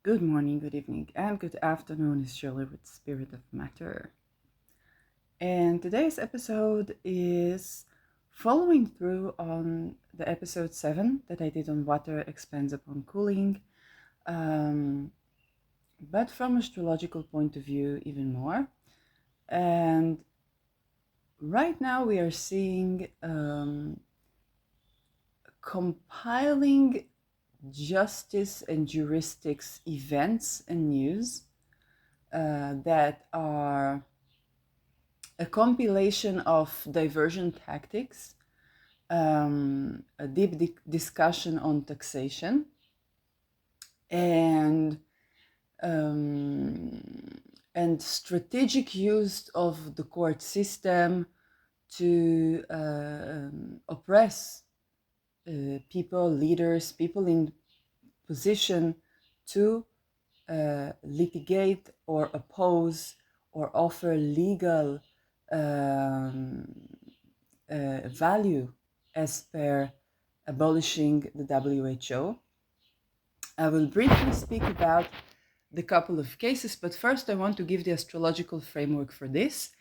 Good morning, good evening, and good afternoon. Is Shirley with Spirit of Matter. And today's episode is following through on the episode 7 that I did on water expands upon cooling, um, but from astrological point of view, even more. And right now we are seeing compiling justice and heuristics events and news that are a compilation of diversion tactics, a deep discussion on taxation, and um, strategic use of the court system to oppress people, leaders, people in position to litigate or oppose or offer legal um, value as per abolishing the WHO. I will briefly speak about the couple of cases, but first I want to give the astrological framework for this.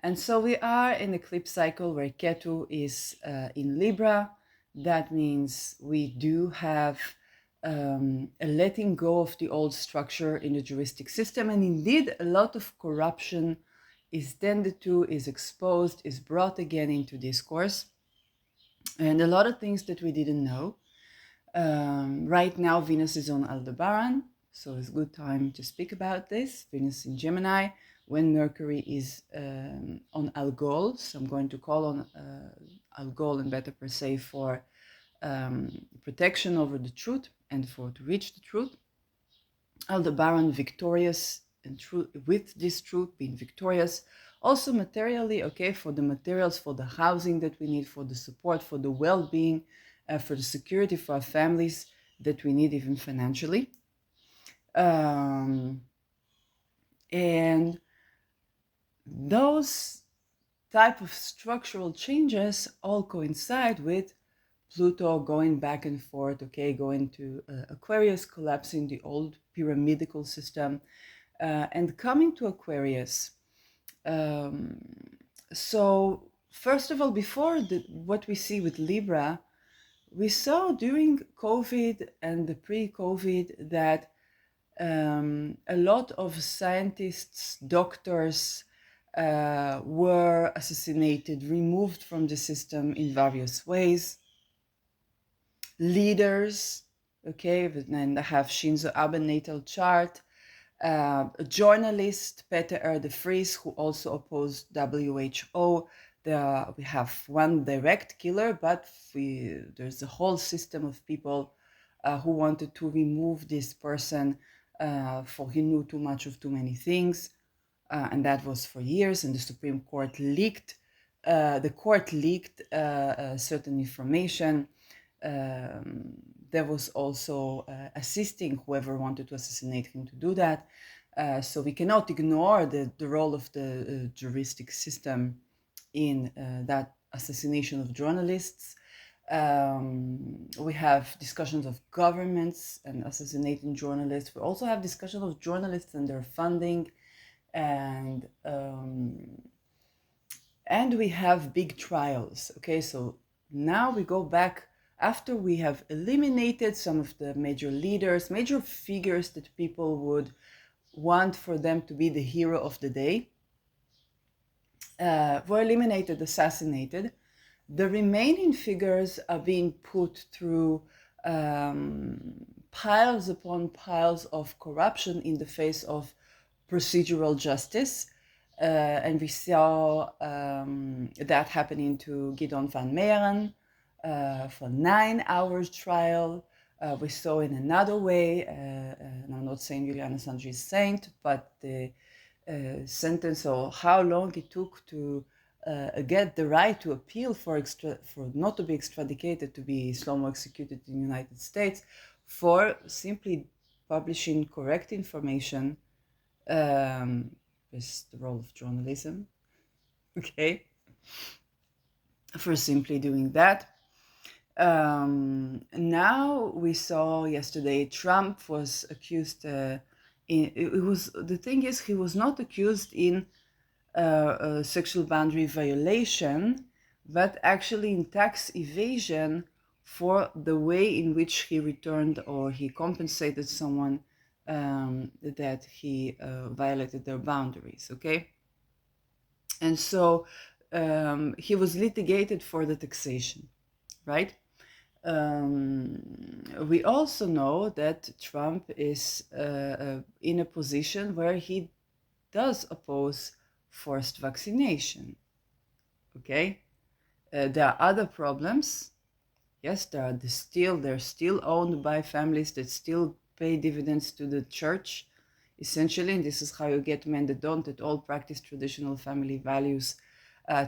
And so we are in eclipse cycle where Ketu is in Libra. That means we do have a letting go of the old structure in the juristic system. And indeed, a lot of corruption is tended to, is exposed, is brought again into discourse. And a lot of things that we didn't know. Right now, Venus is on Aldebaran, so it's a good time to speak about this. Venus in Gemini, when Mercury is on Algol, so I'm going to call on Algol and Beta Persei for protection over the truth and for to reach the truth. Aldebaran victorious and with this truth being victorious. Also materially, okay, for the materials, for the housing that we need, for the support, for the well-being, for the security for our families that we need even financially. And those type of structural changes all coincide with Pluto going back and forth, okay, going to Aquarius, collapsing the old pyramidal system, and coming to Aquarius. Um, so, first of all, before what we see with Libra, we saw during COVID and the pre-COVID that a lot of scientists, doctors were assassinated, removed from the system in various ways. Leaders, okay, and I have Shinzo Abe natal chart. A journalist, Peter R. de Vries, who also opposed WHO. We have one direct killer, but there's a whole system of people who wanted to remove this person for he knew too much of too many things. And that was for years, and the Supreme Court leaked, certain information. There was also assisting whoever wanted to assassinate him to do that. So we cannot ignore the role of the juristic system in that assassination of journalists. We have discussions of governments and assassinating journalists. We also have discussions of journalists and their funding, and we have big trials. Okay, so now we go back after we have eliminated some of the major leaders, major figures that people would want for them to be the hero of the day. Were eliminated, assassinated. The remaining figures are being put through piles upon piles of corruption in the face of procedural justice. And we saw that happening to Gidon van Meeren for 9 hours trial. We saw in another way, and I'm not saying Julian Assange is saint, but the sentence or how long it took to get the right to appeal for not to be extradited, to be slow-mo executed in the United States, for simply publishing correct information. Is the role of journalism, okay, for simply doing that. Now we saw yesterday Trump was accused. The thing is, he was not accused in a sexual boundary violation, but actually in tax evasion for the way in which he returned or he compensated someone that he violated their boundaries. Okay, and so he was litigated for the taxation, right? We also know that Trump is in a position where he does oppose forced vaccination. Okay, there are other problems. Yes, they're still owned by families that still pay dividends to the church, essentially, and this is how you get men that don't at all practice traditional family values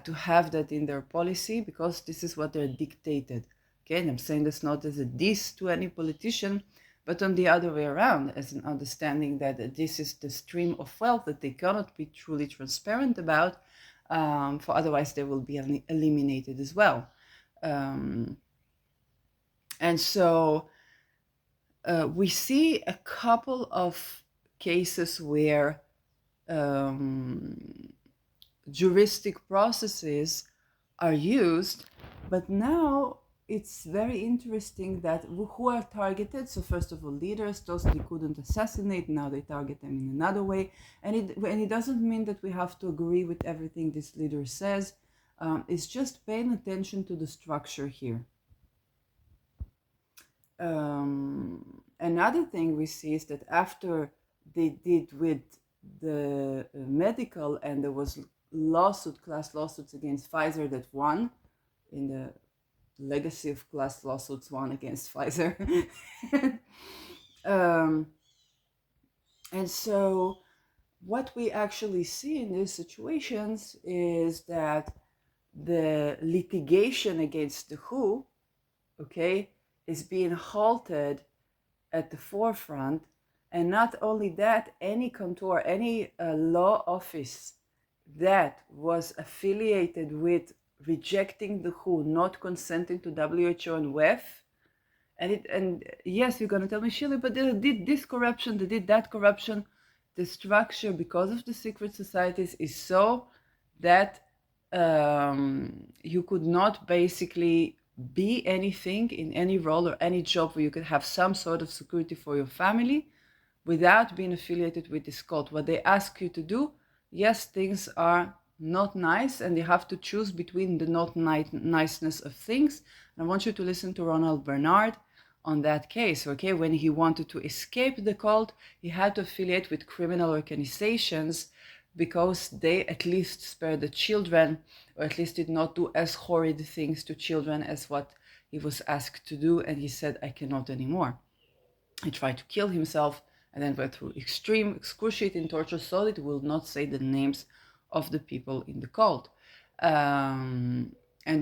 to have that in their policy, because this is what they're dictated. Okay, and I'm saying this not as a diss to any politician, but on the other way around, as an understanding that this is the stream of wealth that they cannot be truly transparent about, for otherwise they will be eliminated as well. And so we see a couple of cases where juristic processes are used, but now it's very interesting that who are targeted. So first of all, leaders, those they couldn't assassinate, now they target them in another way. And it doesn't mean that we have to agree with everything this leader says. It's just paying attention to the structure here. Another thing we see is that after they did with the medical, and there was class lawsuits against Pfizer that won, in the legacy of class lawsuits won against Pfizer. And so what we actually see in these situations is that the litigation against the WHO, okay, is being halted at the forefront. And not only that, any contour, any law office that was affiliated with rejecting the WHO, not consenting to WHO and WEF, and yes, you're going to tell me, Shirley, but they did this corruption, they did that corruption. The structure, because of the secret societies, is so that you could not basically be anything in any role or any job where you could have some sort of security for your family without being affiliated with this cult. What they ask you to do, yes, things are not nice, and you have to choose between the not niceness of things. And I want you to listen to Ronald Bernard on that case. Okay, when he wanted to escape the cult, he had to affiliate with criminal organizations because they at least spared the children, or at least did not do as horrid things to children as what he was asked to do. And he said, I cannot anymore. He tried to kill himself and then went through extreme, excruciating torture so that he will not say the names of the people in the cult. And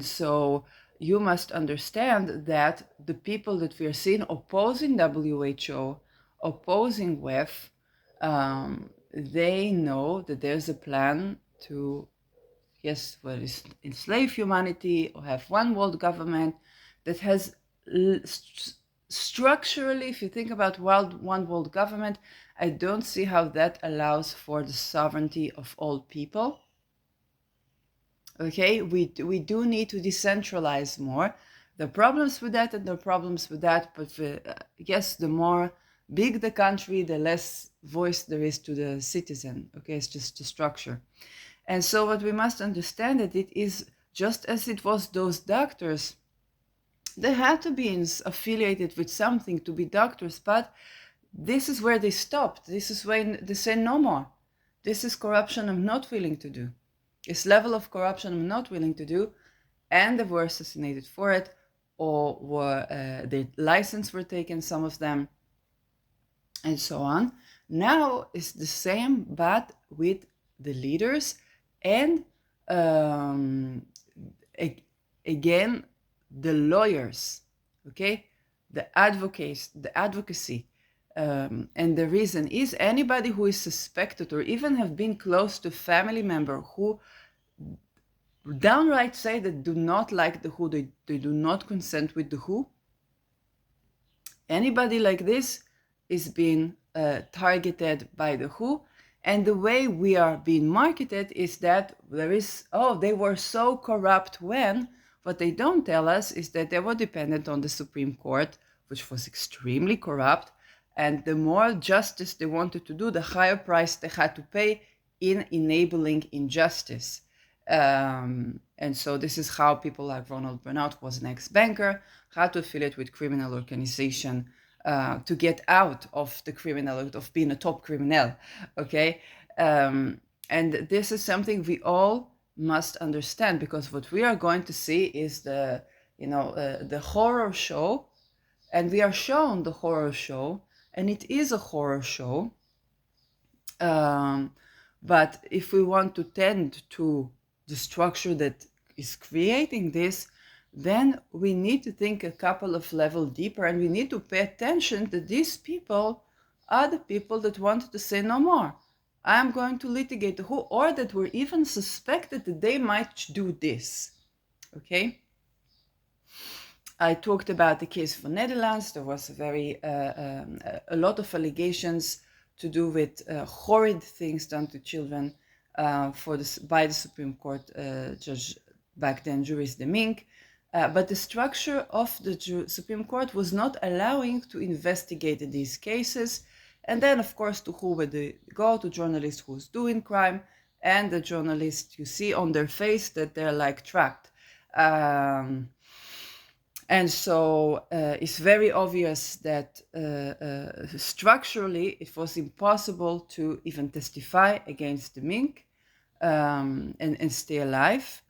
so you must understand that the people that we are seeing opposing WHO, opposing WEF, they know that there's a plan to, yes, well, enslave humanity or have one world government that has structurally, if you think about one world government, I don't see how that allows for the sovereignty of all people. Okay, we do need to decentralize more. There are problems with that and there are problems with that, but yes, the more big the country, the less voice there is to the citizen. Okay, it's just the structure. And so what we must understand that it is just as it was those doctors, they had to be affiliated with something to be doctors, but this is where they stopped. This is when they say no more. This is corruption I'm not willing to do. This level of corruption I'm not willing to do, and they were assassinated for it, or were their license were taken, some of them, and so on. Now it's the same, but with the leaders, and again, the lawyers, okay, the advocacy. And the reason is anybody who is suspected or even have been close to a family member who downright say that do not like the WHO, they do not consent with the WHO. Anybody like this is being targeted by the WHO. And the way we are being marketed is that there is, oh, they were so corrupt when. What they don't tell us is that they were dependent on the Supreme Court, which was extremely corrupt. And the more justice they wanted to do, the higher price they had to pay in enabling injustice. And so this is how people like Ronald Bernard, who was an ex-banker, had to affiliate with criminal organization to get out of the criminal, of being a top criminal, okay? And this is something we all must understand, because what we are going to see is the horror show, and we are shown the horror show, and it is a horror show. But if we want to tend to the structure that is creating this, then we need to think a couple of levels deeper, and we need to pay attention that these people are the people that wanted to say no more. I'm going to litigate the WHO, or that were even suspected that they might do this. Okay? I talked about the case for Netherlands. There was a lot of allegations to do with horrid things done to children by the Supreme Court judge back then, Juris de Mink. But the structure of the Supreme Court was not allowing to investigate these cases. And then, of course, to who would they go? To journalists who's doing crime, and the journalists, you see on their face that they're like trapped. And so it's very obvious that structurally it was impossible to even testify against the Mink and stay alive.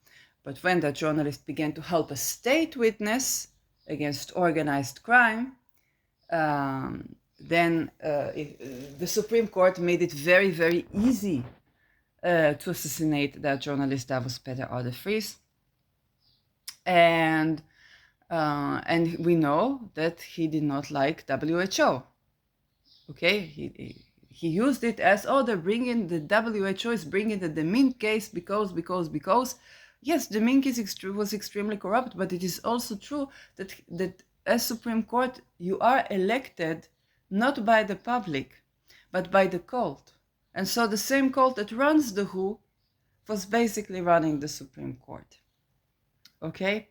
But when the journalist began to help a state witness against organized crime, then the Supreme Court made it very, very easy to assassinate that journalist, Davos Petter R. de Vries. And we know that he did not like WHO. Okay, he used it as, oh, they're bringing the WHO is bringing the Mink case because. Yes, the Mink was extremely corrupt, but it is also true that as Supreme Court, you are elected not by the public, but by the cult. And so the same cult that runs the WHO was basically running the Supreme Court. Okay?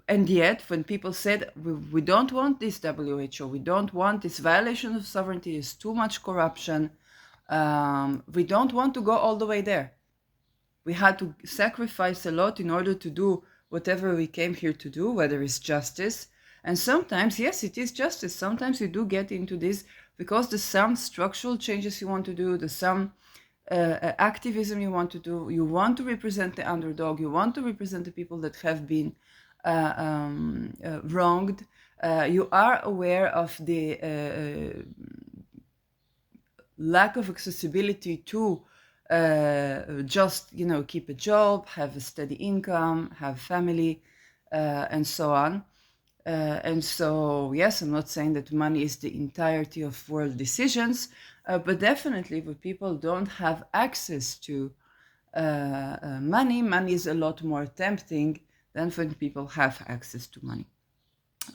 And yet, when people said, we don't want this WHO, we don't want this violation of sovereignty, is too much corruption, we don't want to go all the way there. We had to sacrifice a lot in order to do whatever we came here to do, whether it's justice. And sometimes, yes, it is justice. Sometimes you do get into this because there's some structural changes you want to do, there's some activism you want to do, you want to represent the underdog, you want to represent the people that have been wronged. You are aware of the lack of accessibility to just, keep a job, have a steady income, have family, and so on. And so, yes, I'm not saying that money is the entirety of world decisions, but definitely when people don't have access to money is a lot more tempting than when people have access to money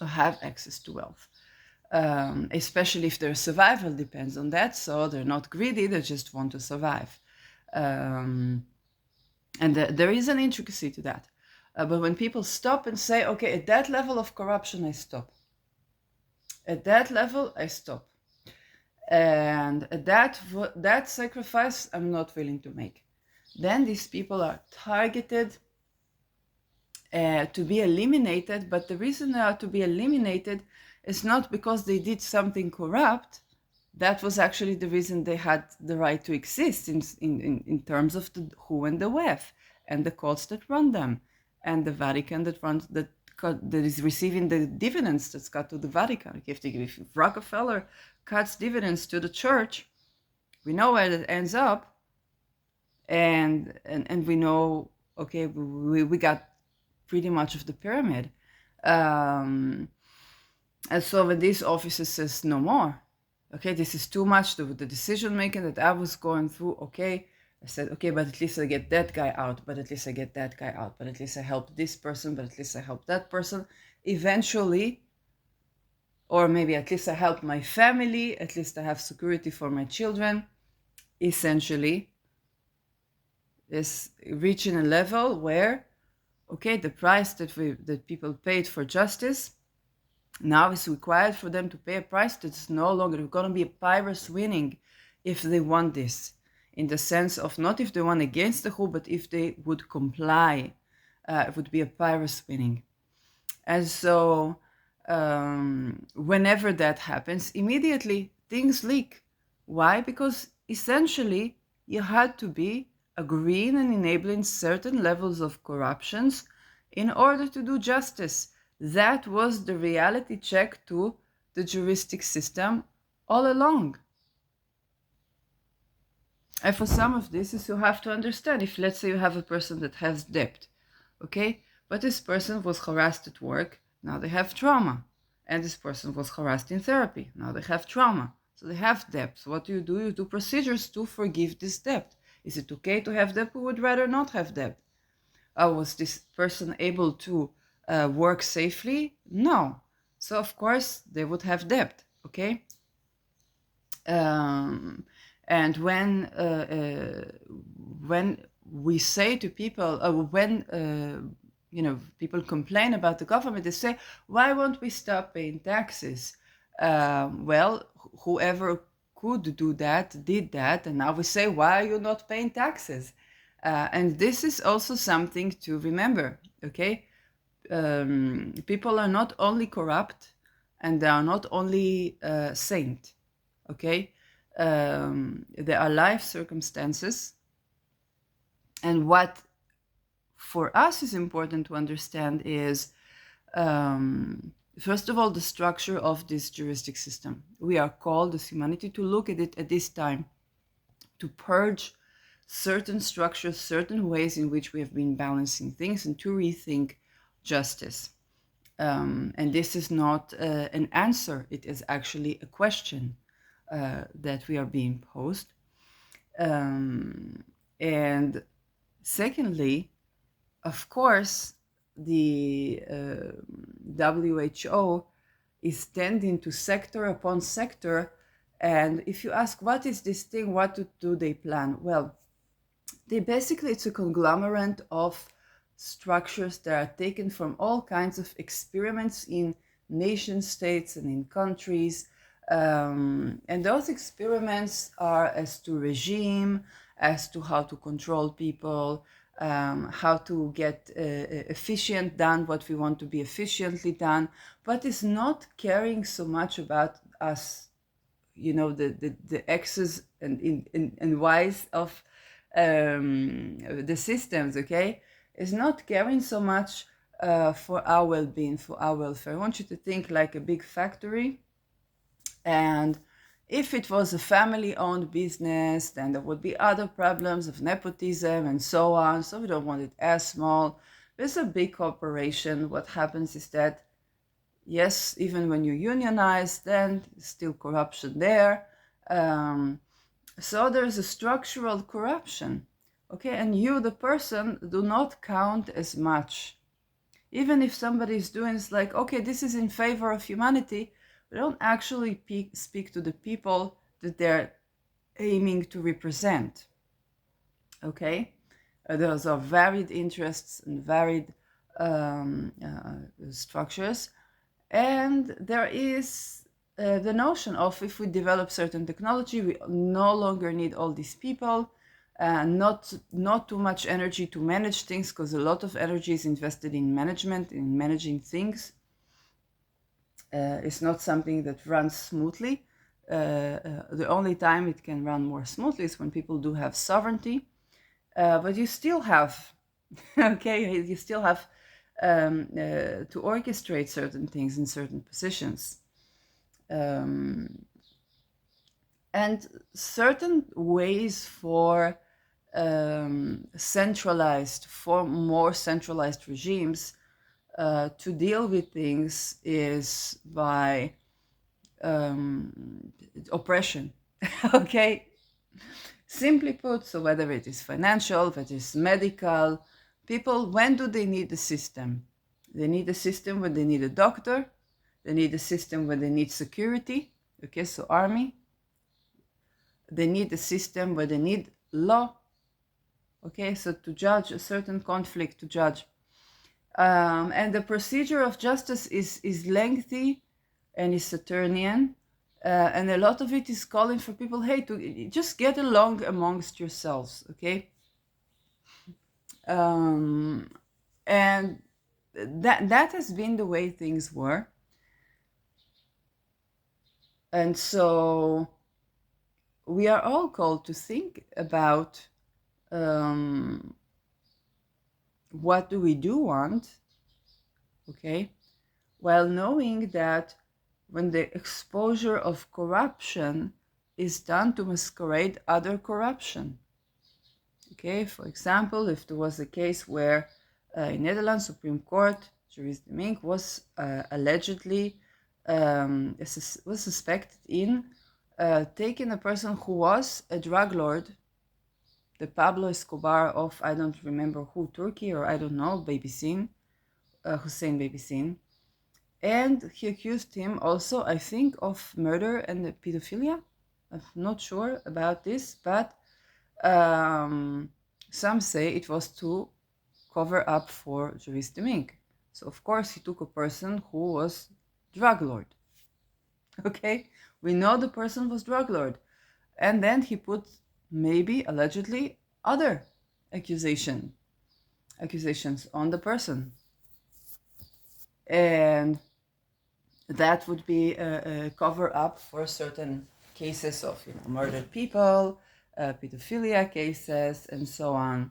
or have access to wealth. Especially if their survival depends on that, so they're not greedy, they just want to survive. And there is an intricacy to that. But when people stop and say, okay, at that level of corruption, I stop. At that level, I stop. And at that sacrifice, I'm not willing to make. Then these people are targeted to be eliminated. But the reason they are to be eliminated is not because they did something corrupt. That was actually the reason they had the right to exist in terms of the WHO and the WEF and the courts that run them, and the Vatican that is receiving the dividends that's cut to the Vatican. If Rockefeller cuts dividends to the church, we know where that ends up, and we know, okay, we got pretty much of the pyramid. And so when these officers says no more, okay, this is too much, the decision making that I was going through, okay, I said, okay, but at least I get that guy out, but at least I get that guy out, but at least I help this person, but at least I help that person. Eventually, or maybe at least I help my family, at least I have security for my children. Essentially, is reaching a level where, okay, the price that people paid for justice now is required for them to pay a price that's no longer going to be a pyrrhus winning if they want this, in the sense of not if they won against the who, but if they would comply, it would be a pyrrhus winning. And so whenever that happens, immediately things leak. Why? Because essentially you had to be agreeing and enabling certain levels of corruptions in order to do justice. That was the reality check to the juristic system all along. And for some of this is you have to understand, if let's say you have a person that has debt, okay, but this person was harassed at work, now they have trauma. And this person was harassed in therapy, now they have trauma. So they have debt. So what do? You do procedures to forgive this debt. Is it okay to have debt? We would rather not have debt. Was this person able to work safely? No. So of course they would have debt, okay? And when we say to people, people complain about the government, they say, why won't we stop paying taxes? Well, whoever could do that did that, and now we say, why are you not paying taxes? And this is also something to remember, okay? People are not only corrupt, and they are not only saint, okay? There are life circumstances, and what for us is important to understand is, first of all, the structure of this juristic system. We are called as humanity to look at it at this time, to purge certain structures, certain ways in which we have been balancing things, and to rethink justice. And this is not an answer, it is actually a question that we are being posed. And secondly, of course, the WHO is tending to sector upon sector. And if you ask, what is this thing? What do they plan? Well, it's a conglomerate of structures that are taken from all kinds of experiments in nation states and in countries. And those experiments are as to regime, as to how to control people, how to get efficient done what we want to be efficiently done, but it's not caring so much about us, the X's and Y's of the systems, okay? It's not caring so much for our well-being, for our welfare. I want you to think like a big factory, and if it was a family-owned business, then there would be other problems of nepotism and so on. So we don't want it as small. There's a big corporation. What happens is that, yes, even when you unionize, then still corruption there. So there's a structural corruption, okay? And you, the person, do not count as much. Even if somebody is doing, it's like, okay, this is in favor of humanity, they don't actually speak to the people that they're aiming to represent, okay? Those are varied interests and varied structures. And there is the notion of, if we develop certain technology, we no longer need all these people, not too much energy to manage things, because a lot of energy is invested in management, in managing things. It's not something that runs smoothly. The only time it can run more smoothly is when people do have sovereignty. But you still have, okay, you still have to orchestrate certain things in certain positions. And certain ways for more centralized regimes to deal with things is by oppression, okay? Simply put, so whether it is financial, whether it is medical, people, when do they need the system? They need a system when they need a doctor. They need a system when they need security. Okay, so army. They need a system where they need law. Okay, so to judge a certain conflict, to judge. And the procedure of justice is lengthy and is Saturnian. And a lot of it is calling for people, hey, to just get along amongst yourselves, okay? And that has been the way things were. And so we are all called to think about what do we do want, okay? While knowing that when the exposure of corruption is done to masquerade other corruption. Okay, for example, if there was a case where in Netherlands Supreme Court, Juris de Mink was allegedly was suspected in taking a person who was a drug lord, the Pablo Escobar of I don't remember who, Turkey or I don't know, Hussein Babysin. And he accused him also, I think, of murder and pedophilia. I'm not sure about this, but some say it was to cover up for Juris de Mink. So, of course, he took a person who was drug lord. Okay? We know the person was drug lord. And then he put, maybe, allegedly, other accusations on the person. And that would be a cover up for certain cases of murdered people, pedophilia cases, and so on.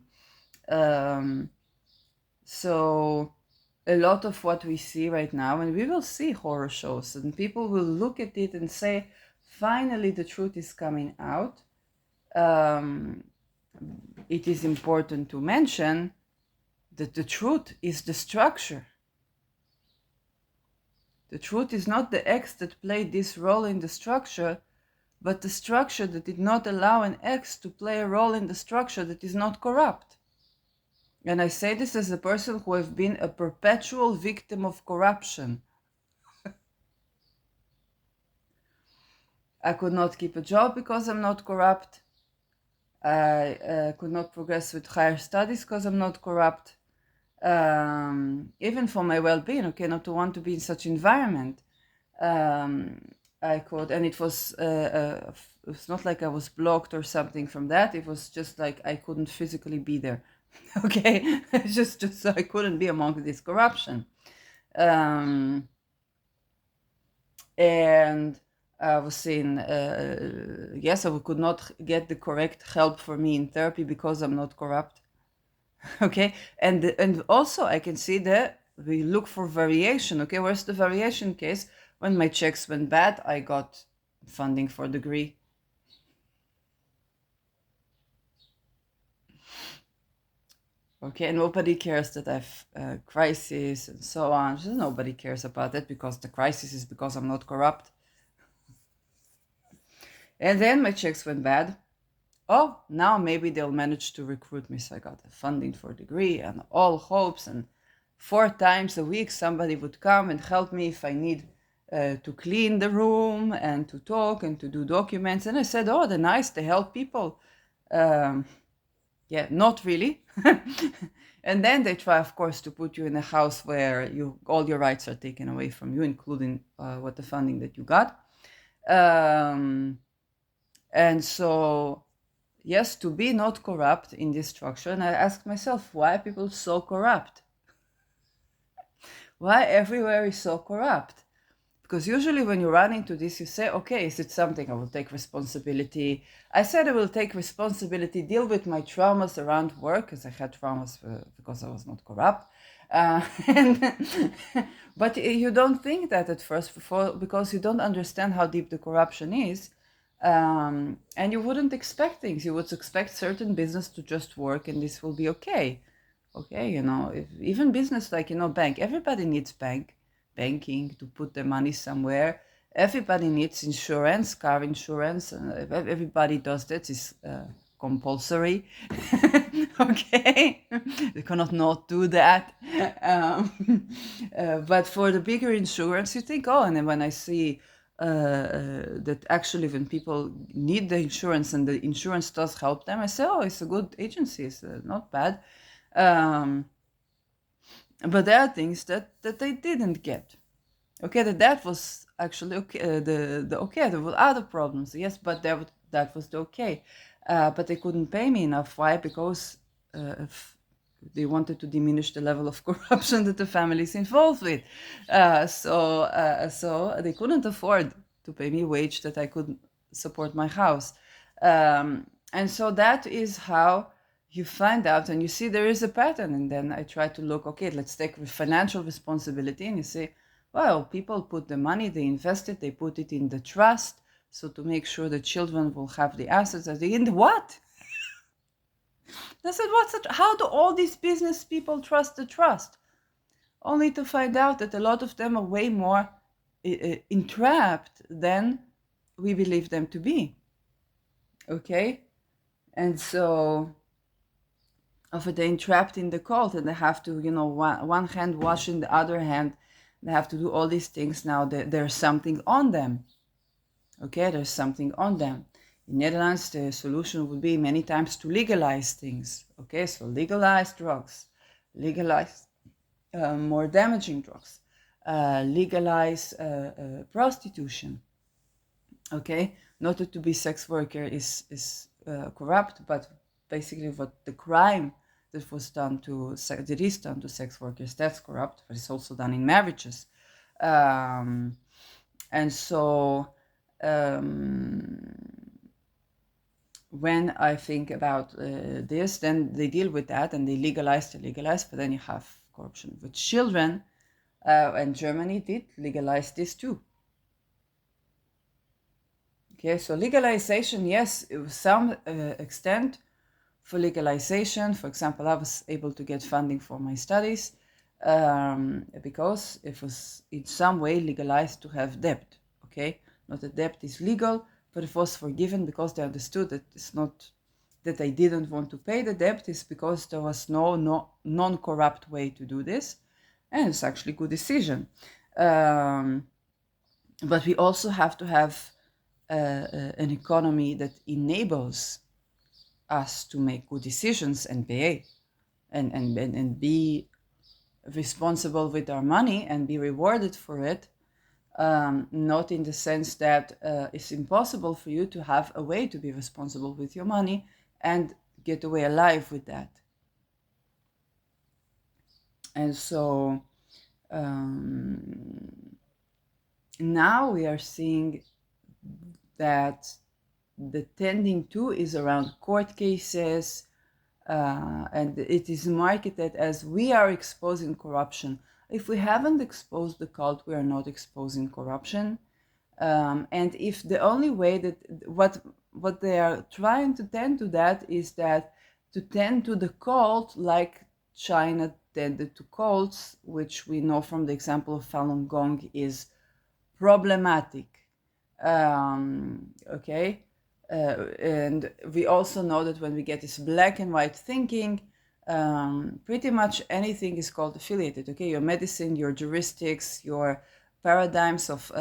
So a lot of what we see right now, and we will see horror shows, and people will look at it and say, finally the truth is coming out. It is important to mention that the truth is the structure. The truth is not the X that played this role in the structure, but the structure that did not allow an X to play a role in the structure that is not corrupt. And I say this as a person who has been a perpetual victim of corruption. I could not keep a job because I'm not corrupt. I could not progress with higher studies because I'm not corrupt. Even for my well-being, okay, not to want to be in such environment. I could, and it was it's not like I was blocked or something from that. It was just like I couldn't physically be there. Okay, just so I couldn't be among this corruption. And I was saying, yes, I could not get the correct help for me in therapy because I'm not corrupt. Okay, and also I can see that we look for variation. Okay, where's the variation case? When my checks went bad, I got funding for a degree. Okay, nobody cares that I've crisis and so on. Just nobody cares about that because the crisis is because I'm not corrupt. And then my checks went bad. Oh, now maybe they'll manage to recruit me. So I got the funding for a degree and all hopes. And 4 times a week, somebody would come and help me if I need to clean the room and to talk and to do documents. And I said, oh, they're nice. They help people. Yeah, not really. And then they try, of course, to put you in a house where all your rights are taken away from you, including what the funding that you got. And so, yes, to be not corrupt in this structure. And I asked myself, why are people so corrupt? Why everywhere is so corrupt? Because usually when you run into this, you say, okay, is it something I will take responsibility? I said I will take responsibility, deal with my traumas around work, because I had traumas because I was not corrupt. But you don't think that at first because you don't understand how deep the corruption is. And you wouldn't expect things. You would expect certain business to just work and this will be okay. Okay, even business like, bank, everybody needs banking to put their money somewhere. Everybody needs insurance, car insurance. Everybody does that. It's compulsory. Okay, they cannot not do that. But for the bigger insurance, you think, oh, and then when I see that actually when people need the insurance and the insurance does help them, I say, oh, it's a good agency, it's not bad. But there are things that they didn't get. Okay, that was actually okay. The okay, there were other problems, yes, but that was the okay. But they couldn't pay me enough. Why? Because if they wanted to diminish the level of corruption that the family is involved with. So they couldn't afford to pay me a wage that I could support my house. And so that is how you find out, and you see there is a pattern. And then I try to look, okay, let's take financial responsibility, and you say, well, people put the money, they invest it, they put it in the trust, so to make sure the children will have the assets at the end. What? I said, what's it? How do all these business people trust the trust? Only to find out that a lot of them are way more entrapped than we believe them to be. Okay? And so, often they're entrapped in the cult, and they have to, one hand washing the other hand. They have to do all these things. Now there's something on them. Okay, there's something on them. In Netherlands, the solution would be many times to legalize things. Okay, so legalize drugs, legalize more damaging drugs, legalize prostitution. Okay, not that to be sex worker is corrupt, but basically what the crime that was done that is done to sex workers, that's corrupt, but it's also done in marriages. And so when I think about this, then they deal with that and they legalize, but then you have corruption with children, and Germany did legalize this too. Okay, so legalization, yes, to some extent. For legalization, for example, I was able to get funding for my studies because it was in some way legalized to have debt. Okay, not that debt is legal, but it was forgiven because they understood that it's not that I didn't want to pay the debt, it's because there was no non-corrupt way to do this, and it's actually a good decision. But we also have to have an economy that enables us to make good decisions and pay and be responsible with our money and be rewarded for it, not in the sense that it's impossible for you to have a way to be responsible with your money and get away alive with that. And so now we are seeing that the tending to is around court cases, and it is marketed as we are exposing corruption. If we haven't exposed the cult, we are not exposing corruption. And if the only way that what they are trying to tend to that is that to tend to the cult like China tended to cults, which we know from the example of Falun Gong is problematic. Okay. And we also know that when we get this black and white thinking, pretty much anything is called affiliated. Okay, your medicine, your heuristics, your paradigms of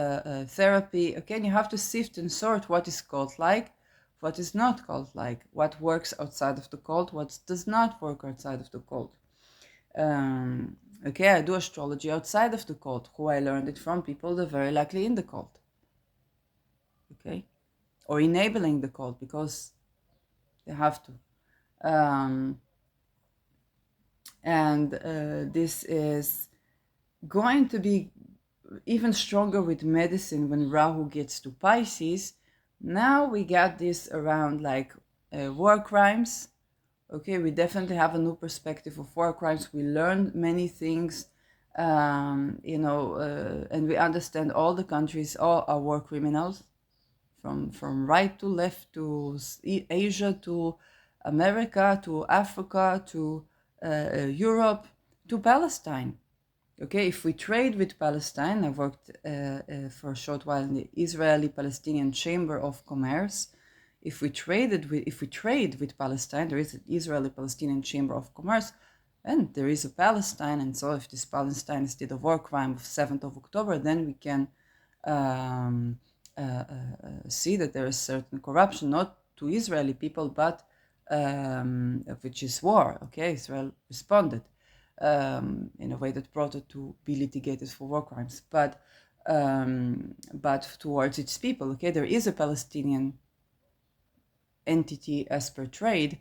therapy. Okay, and you have to sift and sort what is cult-like, what is not cult-like, what works outside of the cult, what does not work outside of the cult. Okay, I do astrology outside of the cult. Who I learned it from? People that are very likely in the cult. Okay, or enabling the cult because they have to. And this is going to be even stronger with medicine when Rahu gets to Pisces. Now we got this around like war crimes. Okay, we definitely have a new perspective of war crimes. We learn many things, and we understand all the countries, all are war criminals. From right to left to Asia to America to Africa to Europe to Palestine. Okay, if we trade with Palestine, I worked for a short while in the Israeli-Palestinian Chamber of Commerce. if we trade with Palestine, there is an Israeli-Palestinian Chamber of Commerce, and there is a Palestine, and so if this Palestine did a war crime of 7th of October, then we can see that there is certain corruption, not to Israeli people, but which is war. Okay, Israel responded in a way that brought it to be litigated for war crimes, but towards its people. Okay, there is a Palestinian entity as per trade.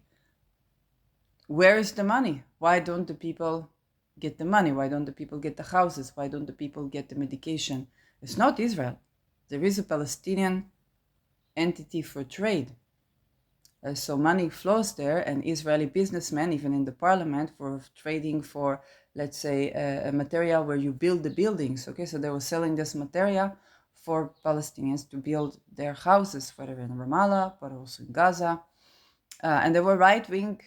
Where is the money? Why don't the people get the money? Why don't the people get the houses? Why don't the people get the medication? It's not Israel. There is a Palestinian entity for trade. So money flows there, and Israeli businessmen, even in the parliament, for trading for, let's say, a material where you build the buildings. Okay, so they were selling this material for Palestinians to build their houses, whether in Ramallah, but also in Gaza. And there were right-wing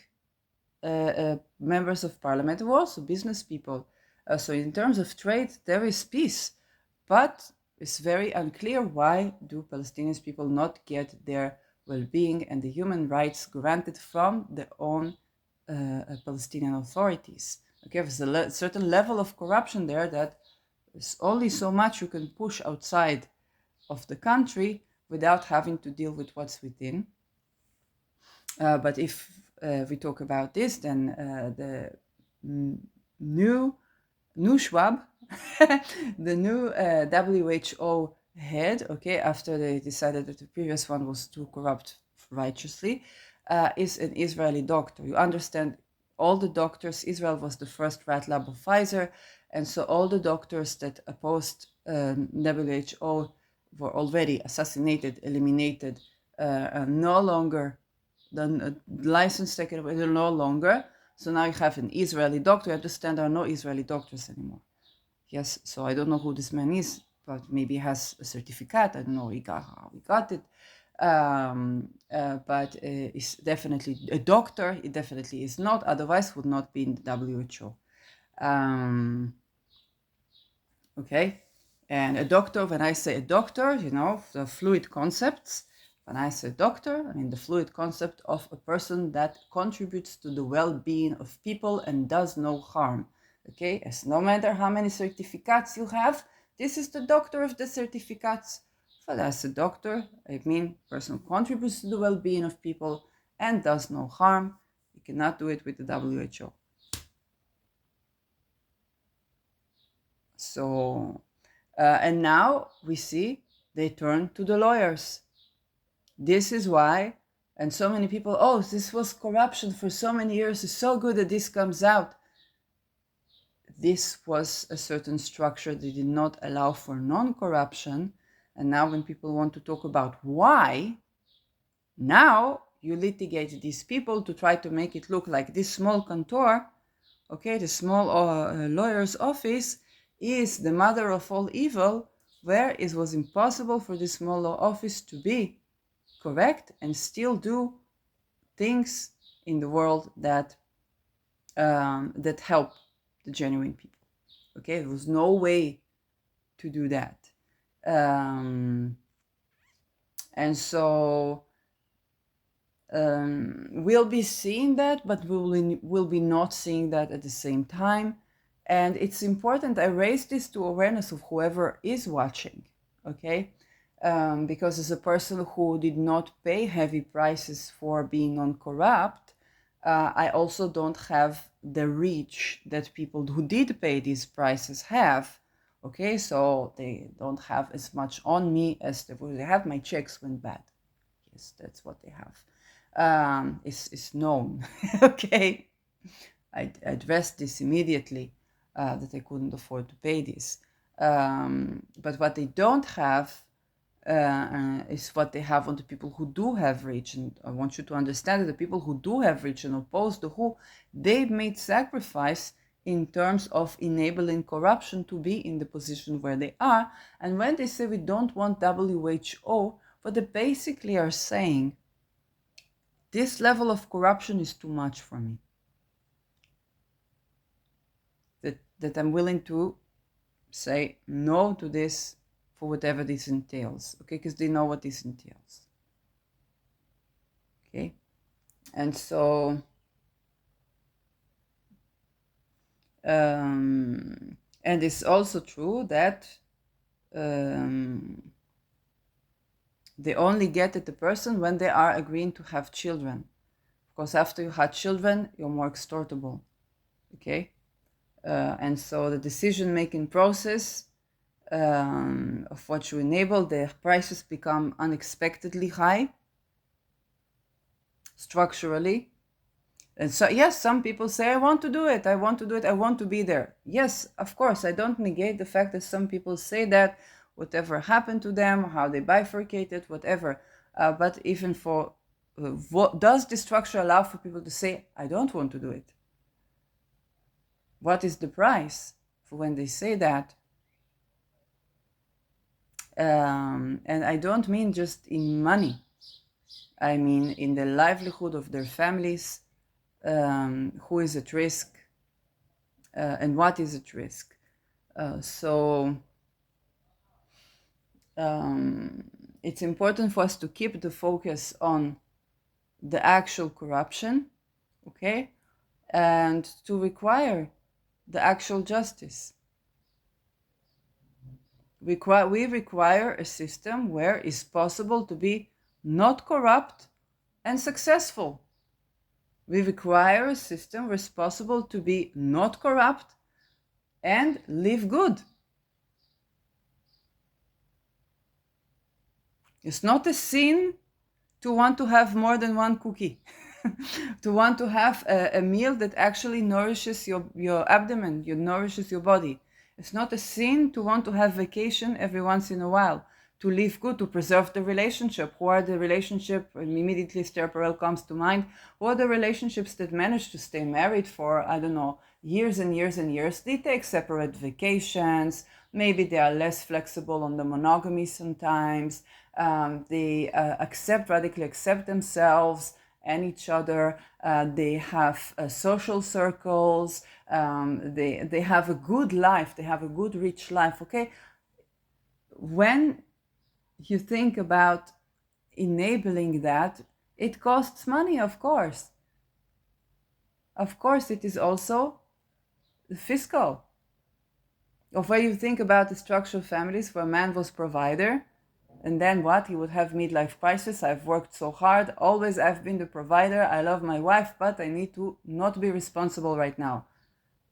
members of parliament who were also business people. So in terms of trade, there is peace. But it's very unclear why do Palestinian people not get their well-being and the human rights granted from their own Palestinian authorities. Okay, there's a certain level of corruption there that is only so much you can push outside of the country without having to deal with what's within. But if we talk about this, then the new Schwab, the new WHO head, okay, after they decided that the previous one was too corrupt righteously, is an Israeli doctor. You understand, all the doctors, Israel was the first rat lab of Pfizer, and so all the doctors that opposed WHO were already assassinated, eliminated, no longer, the license taken away, no longer. So now you have an Israeli doctor. You understand, there are no Israeli doctors anymore. Yes, so I don't know who this man is, but maybe he has a certificate. I don't know how he got it. But he's definitely a doctor. He definitely is not. Otherwise, would not be in the WHO. Okay, and a doctor. When I say a doctor, you know, the fluid concepts. When I say doctor, I mean the fluid concept of a person that contributes to the well-being of people and does no harm. Okay, as no matter how many certificates you have, this is the doctor of the certificates. But as a doctor, I mean person who contributes to the well-being of people and does no harm. You cannot do it with the WHO. So, and now we see they turn to the lawyers. This is why, and so many people, oh, this was corruption for so many years. It's so good that this comes out. This was a certain structure that did not allow for non-corruption. And now when people want to talk about why, now you litigate these people to try to make it look like this small cantor, okay, the small lawyer's office is the mother of all evil, where it was impossible for this small law office to be correct and still do things in the world that that help the genuine people. Okay, there was no way to do that, and so we'll be seeing that, but we'll be not seeing that at the same time. And it's important I raise this to awareness of whoever is watching. Okay. Because as a person who did not pay heavy prices for being non-corrupt, I also don't have the reach that people who did pay these prices have. Okay, so they don't have as much on me as they have. My checks went bad. Yes, that's what they have. It's known. Okay, I addressed this immediately, that I couldn't afford to pay this. But what they don't have is what they have on the people who do have reach. And I want you to understand that the people who do have reach and oppose the WHO, they've made sacrifice in terms of enabling corruption to be in the position where they are. And when they say we don't want WHO, what they basically are saying, this level of corruption is too much for me. That I'm willing to say no to this for whatever this entails, okay? Because they know what this entails. Okay, and so and it's also true that they only get at the person when they are agreeing to have children. Of course, after you had children, you're more extortable. Okay, and so the decision-making process of what you enable, the prices become unexpectedly high structurally. And so, yes, some people say, I want to do it, I want to do it, I want to be there. Yes, of course, I don't negate the fact that some people say that, whatever happened to them, how they bifurcated, whatever. But even for, what does the structure allow for people to say, I don't want to do it? What is the price for when they say that? And I don't mean just in money. I mean in the livelihood of their families, who is at risk, and what is at risk. So it's important for us to keep the focus on the actual corruption, okay, and to require the actual justice. We require a system where it's possible to be not corrupt and successful. We require a system where it's possible to be not corrupt and live good. It's not a sin to want to have more than one cookie, to want to have a meal that actually nourishes your abdomen, nourishes your body. It's not a sin to want to have vacation every once in a while, to live good, to preserve the relationship. Who are the relationship? Immediately Esther Perel comes to mind. Who are the relationships that manage to stay married for, I don't know, years and years and years? They take separate vacations. Maybe they are less flexible on the monogamy sometimes. They radically accept themselves and each other. They have social circles. They have a good life. They have a good, rich life. Okay, when you think about enabling that, it costs money, of course. Of course, it is also fiscal. Of where you think about the structural families where man was provider, and then what? He would have midlife crisis. I've worked so hard. Always I've been the provider. I love my wife, but I need to not be responsible right now.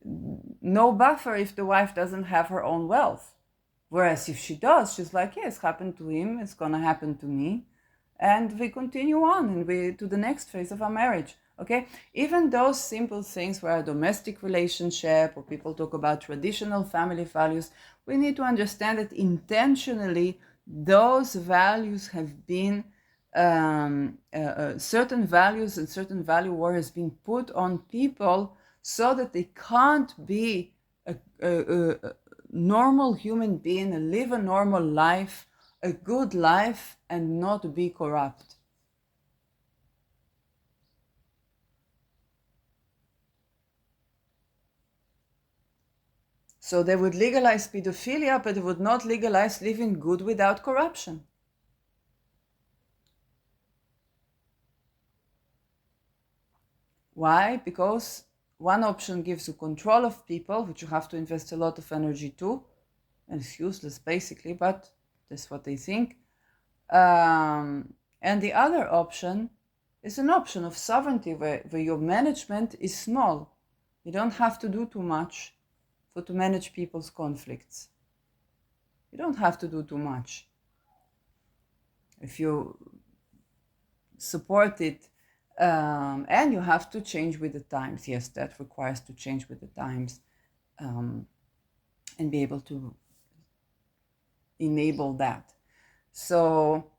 No buffer if the wife doesn't have her own wealth. Whereas if she does, she's like, yeah, it's happened to him. It's going to happen to me. And we continue on and we to the next phase of our marriage. Okay, even those simple things where a domestic relationship or people talk about traditional family values, we need to understand that intentionally those values have been certain values and certain value war has been put on people so that they can't be a normal human being and live a normal life, a good life, and not be corrupt. So they would legalize pedophilia, but they would not legalize living good without corruption. Why? Because one option gives you control of people, which you have to invest a lot of energy to, and it's useless basically, but that's what they think. And the other option is an option of sovereignty where your management is small. You don't have to do too much to manage people's conflicts. You don't have to do too much. If you support it, and you have to change with the times. Yes, that requires to change with the times and be able to enable that. So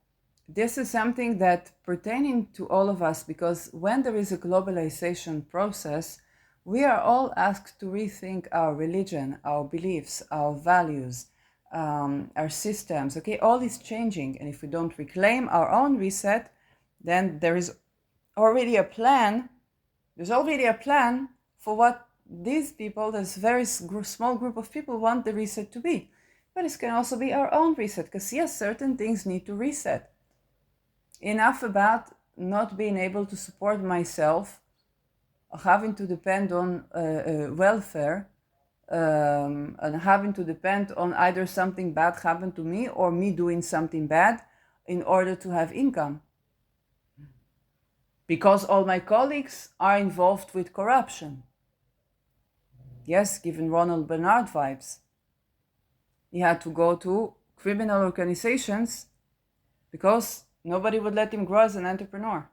this is something that pertaining to all of us, because when there is a globalization process, we are all asked to rethink our religion, our beliefs, our values, our systems. Okay, all is changing, and if we don't reclaim our own reset, then there is already a plan. There's already a plan for what these people, this very small group of people, want the reset to be. But it can also be our own reset, because yes, certain things need to reset. Enough about not being able to support myself, having to depend on welfare, and having to depend on either something bad happened to me or me doing something bad in order to have income. Because all my colleagues are involved with corruption. Yes, given Ronald Bernard vibes. He had to go to criminal organizations because nobody would let him grow as an entrepreneur.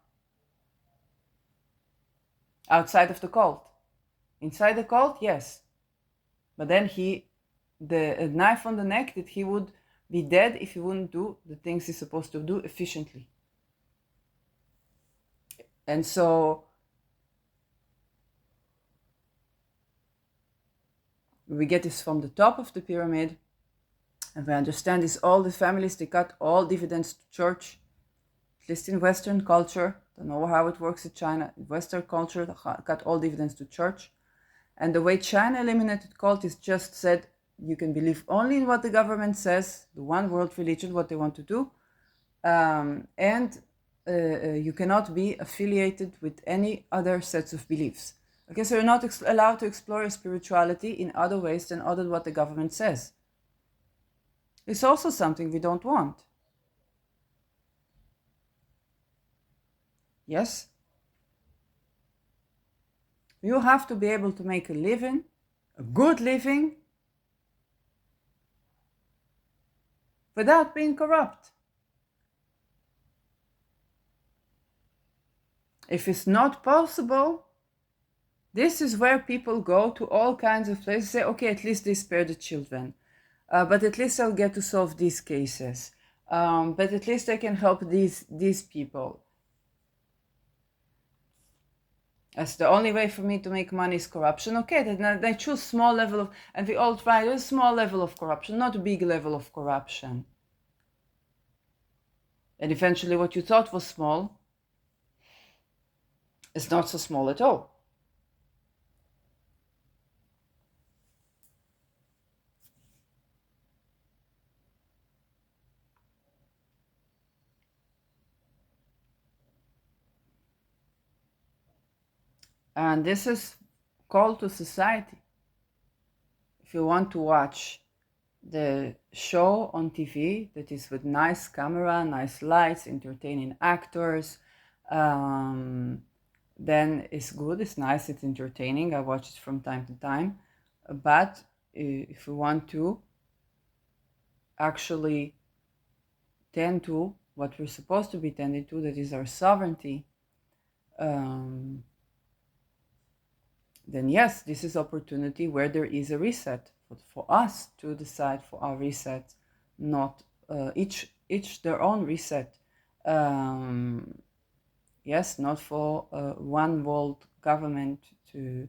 Outside of the cult. Inside the cult, yes. But then the knife on the neck that he would be dead if he wouldn't do the things he's supposed to do efficiently. And so we get this from the top of the pyramid, and we understand this, all the families, they cut all dividends to church, at least in Western culture. Don't know how it works in China. In Western culture, they cut all dividends to church. And the way China eliminated cult is just said, you can believe only in what the government says, the one world religion, what they want to do, and you cannot be affiliated with any other sets of beliefs. Okay, so you're not allowed to explore your spirituality in other ways than other what the government says. It's also something we don't want. Yes? You have to be able to make a living, a good living, without being corrupt. If it's not possible, this is where people go to all kinds of places, say, okay, at least they spare the children. But at least I'll get to solve these cases. But at least I can help these people. That's the only way for me to make money is corruption. Okay, then I choose small level of, and we all try a small level of corruption, not a big level of corruption. And eventually what you thought was small is not so small at all. And this is call to society. If you want to watch the show on TV that is with nice camera, nice lights, entertaining actors, then it's good, it's nice, it's entertaining. I watch it from time to time. But if you want to actually tend to what we're supposed to be tending to, that is our sovereignty, then yes, this is opportunity where there is a reset for us to decide for our reset, not each their own reset. Yes, not for one world government to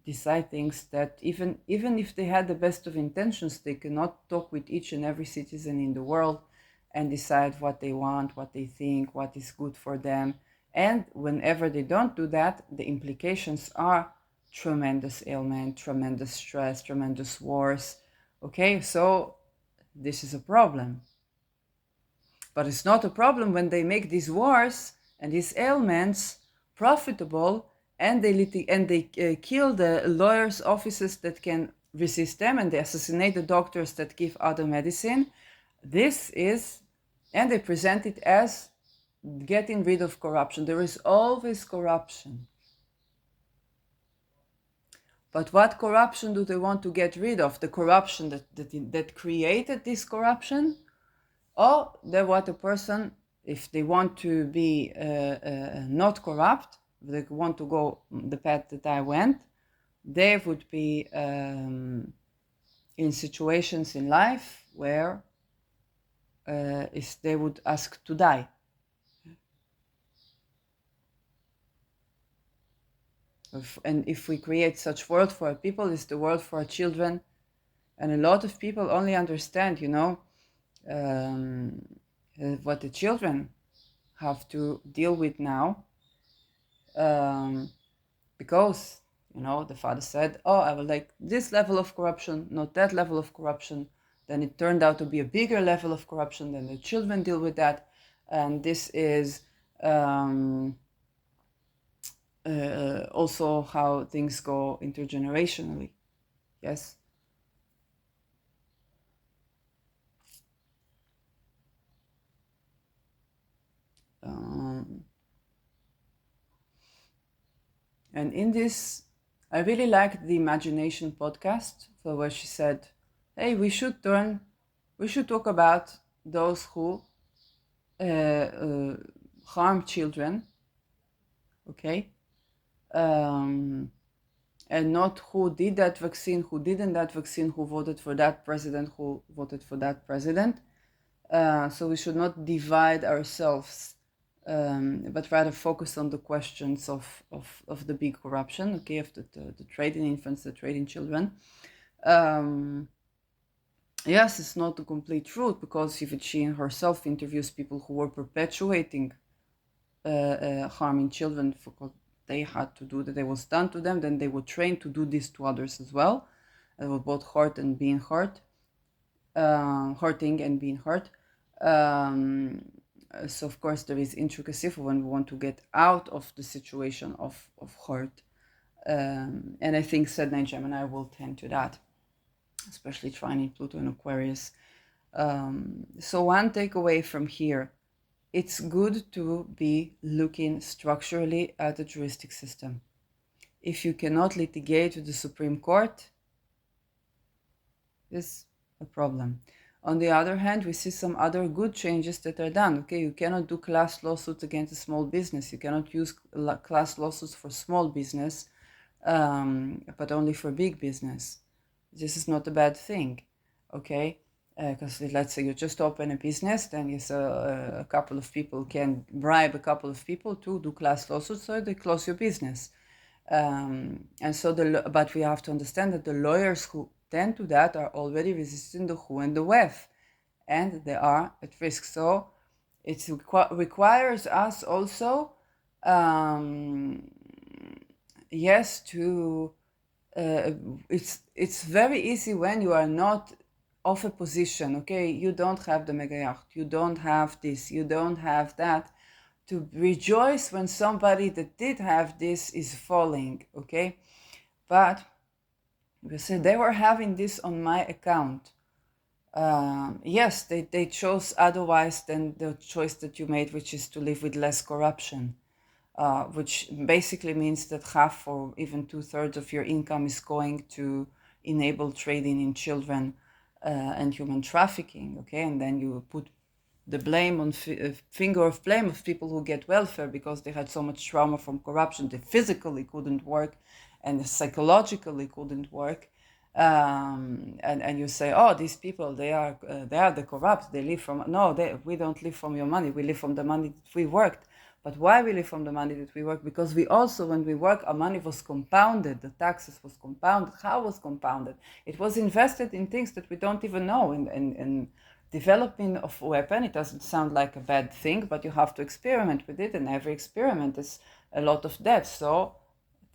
decide things that even if they had the best of intentions, they cannot talk with each and every citizen in the world and decide what they want, what they think, what is good for them. And whenever they don't do that, the implications are tremendous ailment, tremendous stress, tremendous wars. Okay, so this is a problem. But it's not a problem when they make these wars and these ailments profitable, and they kill the lawyers' offices that can resist them, and they assassinate the doctors that give other medicine. This is, and they present it as getting rid of corruption. There is always corruption. But what corruption do they want to get rid of? The corruption that created this corruption? Or what a person, if they want to be not corrupt, they want to go the path that I went, they would be in situations in life where they would ask to die. And if we create such world for our people, it's the world for our children. And a lot of people only understand, what the children have to deal with now, because the father said, I will like this level of corruption, not that level of corruption. Then it turned out to be a bigger level of corruption. Then the children deal with that. And this is also how things go intergenerationally. Yes. And in this, I really liked the Imagination podcast, so where she said, "Hey, we should talk about those who harm children, okay, and not who did that vaccine, who didn't that vaccine, who voted for that president, who voted for that president. So we should not divide ourselves, but rather focus on the questions of the big corruption, okay, of the trade in infants, the trade in children." Yes, it's not the complete truth, because even she herself interviews people who were perpetuating harming children for what they had to do, that it was done to them, then they were trained to do this to others as well. They were both hurt and being hurt, hurting and being hurt. So of course there is intricacy for when we want to get out of the situation of hurt. And I think Sedna and Gemini will tend to that, especially trining Pluto and Aquarius. So one takeaway from here: it's good to be looking structurally at the juristic system. If you cannot litigate with the Supreme Court, it's a problem. On the other hand, we see some other good changes that are done. Okay, you cannot do class lawsuits against a small business. You cannot use class lawsuits for small business, but only for big business. This is not a bad thing, okay? Because let's say you just open a business, then yes, a couple of people can bribe a couple of people to do class lawsuits, so they close your business. And so, but we have to understand that the lawyers who tend to that are already resisting the who and the wef, and they are at risk. So it requires us also, yes, to it's very easy when you are not of a position, okay, you don't have the mega yacht, you don't have this, you don't have that, to rejoice when somebody that did have this is falling, okay? But you say they were having this on my account. Yes, they chose otherwise than the choice that you made, which is to live with less corruption. Which basically means that half or even 2/3 of your income is going to enable trading in children and human trafficking, okay? And then you put the blame on finger of blame of people who get welfare because they had so much trauma from corruption, they physically couldn't work and psychologically couldn't work. And you say, oh, these people, they are the corrupt, they live from, no, we don't live from your money, we live from the money that we worked. But why we live from the money that we work? Because we also, when we work, our money was compounded, the taxes was compounded. How was compounded? It was invested in things that we don't even know. In developing of weapon, it doesn't sound like a bad thing, but you have to experiment with it, and every experiment is a lot of debt. So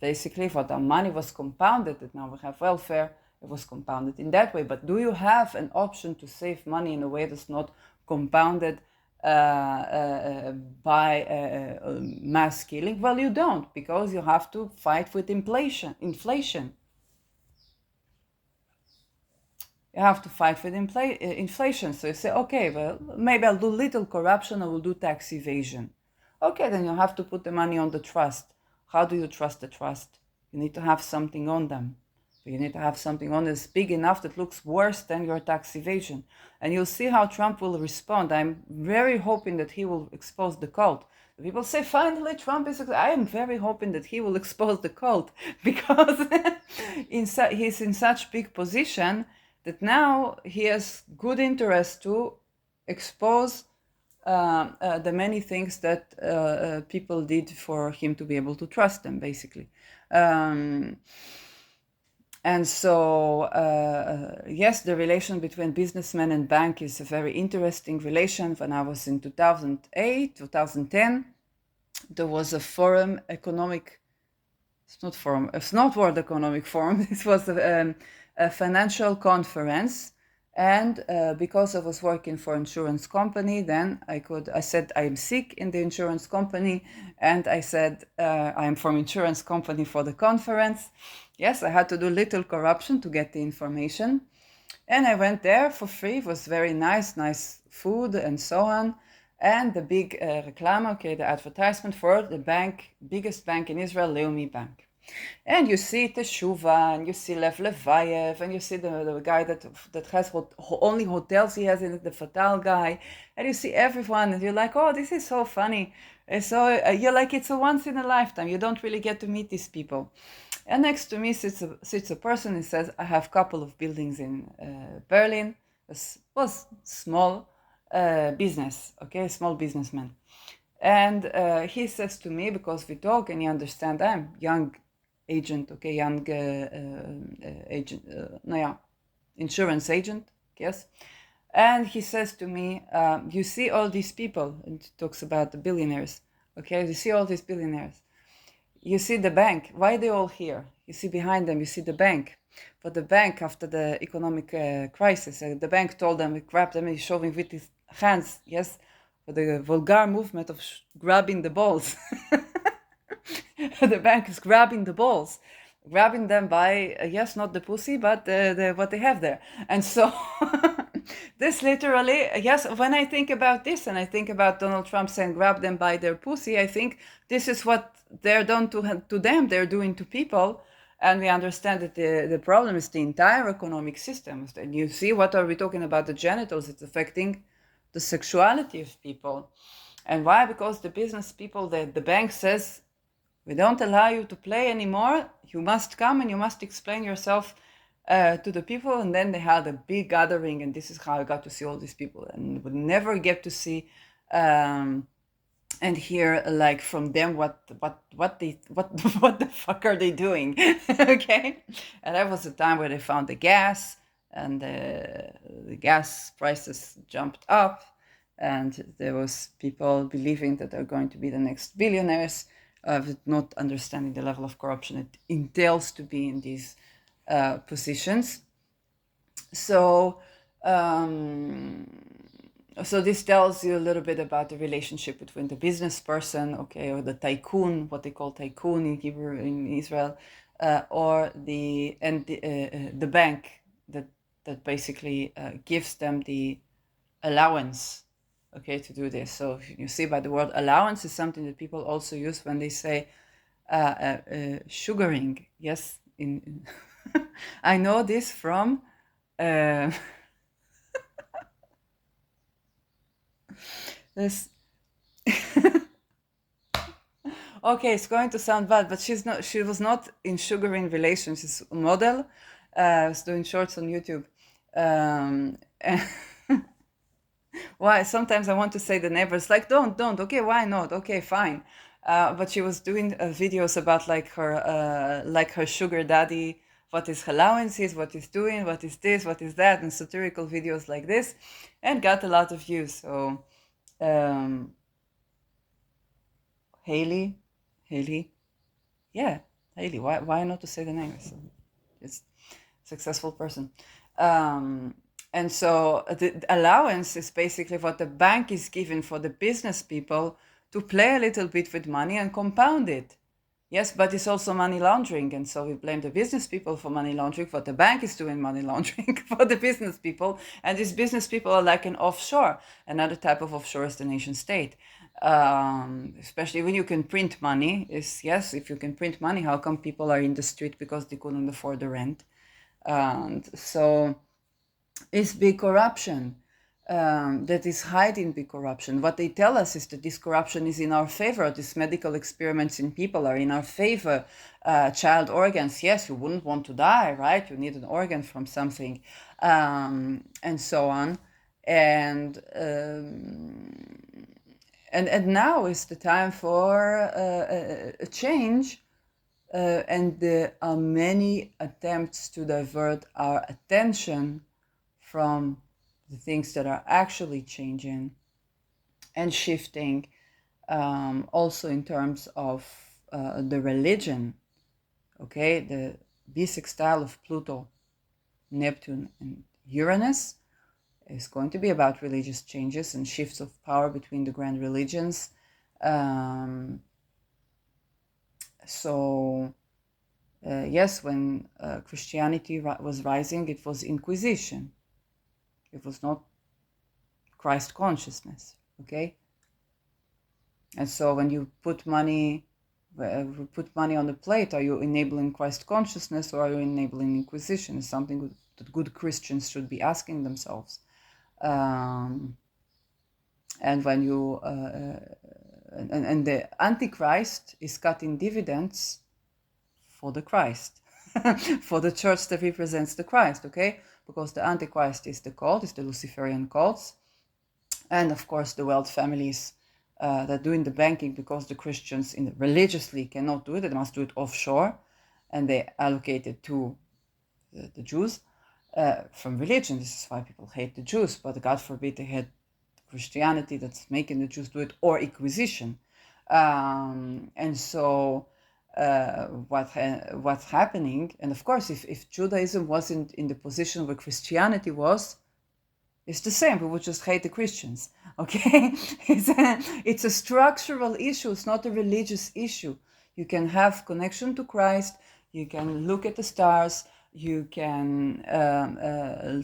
basically, what our money was compounded, that now we have welfare, it was compounded in that way. But do you have an option to save money in a way that's not compounded by mass killing? Well, you don't, because you have to fight with inflation. You have to fight with inflation. So you say, okay, well, maybe I'll do little corruption, I will do tax evasion. Okay, then you have to put the money on the trust. How do you trust the trust? You need to have something on them. You need to have something on that's big enough that looks worse than your tax evasion. And you'll see how Trump will respond. I'm very hoping that he will expose the cult. People say, finally, Trump is... I am very hoping that he will expose the cult, because he's in such big position that now he has good interest to expose the many things that people did for him to be able to trust them, basically. And so, yes, the relation between businessmen and bank is a very interesting relation. When I was in 2008, 2010, there was a forum economic, it's not World Economic Forum, it was a financial conference And because I was working for insurance company, then I said I'm sick in the insurance company, and I said I'm from insurance company for the conference. Yes, I had to do little corruption to get the information, and I went there for free. It was very nice food and so on. And the big reclame, okay, the advertisement for the bank, biggest bank in Israel, Leumi Bank. And you see Teshuva, and you see Lev Levayev, and you see the guy that has only hotels he has in it, the Fatal guy, and you see everyone, and you're like, oh, this is so funny. And so you're like, it's a once in a lifetime. You don't really get to meet these people. And next to me sits a person who says, I have a couple of buildings in Berlin. Was small business, okay, small businessman. And he says to me, because we talk and you understand, I'm young agent, okay, young agent, no, yeah, insurance agent, yes. And he says to me, you see all these people, and he talks about the billionaires, okay, you see all these billionaires. You see the bank, why are they all here? You see behind them, you see the bank. But the bank, after the economic crisis, the bank told them, grabbed them, and showing with his hands, yes, for the vulgar movement of grabbing the balls. The bank is grabbing the balls, grabbing them by, yes, not the pussy, but what they have there. And so this literally, yes, when I think about this and I think about Donald Trump saying grab them by their pussy, I think this is what they're done to them, they're doing to people. And we understand that the problem is the entire economic system. And you see, what are we talking about? The genitals, it's affecting the sexuality of people. And why? Because the business people, the bank says, we don't allow you to play anymore. You must come and you must explain yourself to the people. And then they had a big gathering, and this is how I got to see all these people, and would never get to see and hear like from them what the fuck are they doing. Okay. And that was the time where they found the gas, and the gas prices jumped up, and there was people believing that they're going to be the next billionaires, not understanding the level of corruption it entails to be in these positions. So so this tells you a little bit about the relationship between the business person, okay, or the tycoon, what they call tycoon in Hebrew in Israel, or the bank that basically gives them the allowance, okay, to do this. So you see, by the word allowance is something that people also use when they say sugaring. Yes, in I know this from. This okay, it's going to sound bad, but she was not in sugaring relations. She's a model. Was doing shorts on YouTube. And why? Sometimes I want to say the neighbors like, don't. Okay, why not? Okay, fine. But she was doing videos about like her sugar daddy, what his allowance is, what he's doing, what is this, what is that, and satirical videos like this, and got a lot of views. So um, Haley, yeah, Haley. Why not to say the name? It's a successful person. And so the allowance is basically what the bank is giving for the business people to play a little bit with money and compound it. Yes, but it's also money laundering. And so we blame the business people for money laundering, what the bank is doing money laundering for the business people. And these business people are like an offshore. Another type of offshore is the nation state. Especially when you can print money, is yes, if you can print money, how come people are in the street because they couldn't afford the rent? And so it's big corruption that is hiding big corruption. What they tell us is that this corruption is in our favor. These medical experiments in people are in our favor. Child organs, yes, you wouldn't want to die, right? You need an organ from something, and so on. And now is the time for a change. And there are many attempts to divert our attention from the things that are actually changing and shifting, also in terms of the religion, okay, the bisextile of Pluto, Neptune, and Uranus is going to be about religious changes and shifts of power between the grand religions. Yes, when Christianity was rising, it was Inquisition. It was not Christ consciousness, okay? And so when you put money on the plate, are you enabling Christ consciousness or are you enabling Inquisition? It's something that good Christians should be asking themselves. And when you and the Antichrist is cutting dividends for the Christ, for the church that represents the Christ, okay? Because the Antichrist is the cult, is the Luciferian cults, and of course the wealth families that doing the banking, because the Christians religiously cannot do it, they must do it offshore, and they allocate it to the Jews from religion. This is why people hate the Jews, but God forbid they hate Christianity that's making the Jews do it, or Inquisition. And so what's happening, and of course if Judaism wasn't in the position where Christianity was, it's the same. We would just hate the Christians, okay? It's a structural issue. It's not a religious issue. You can have connection to Christ. You can look at the stars. You can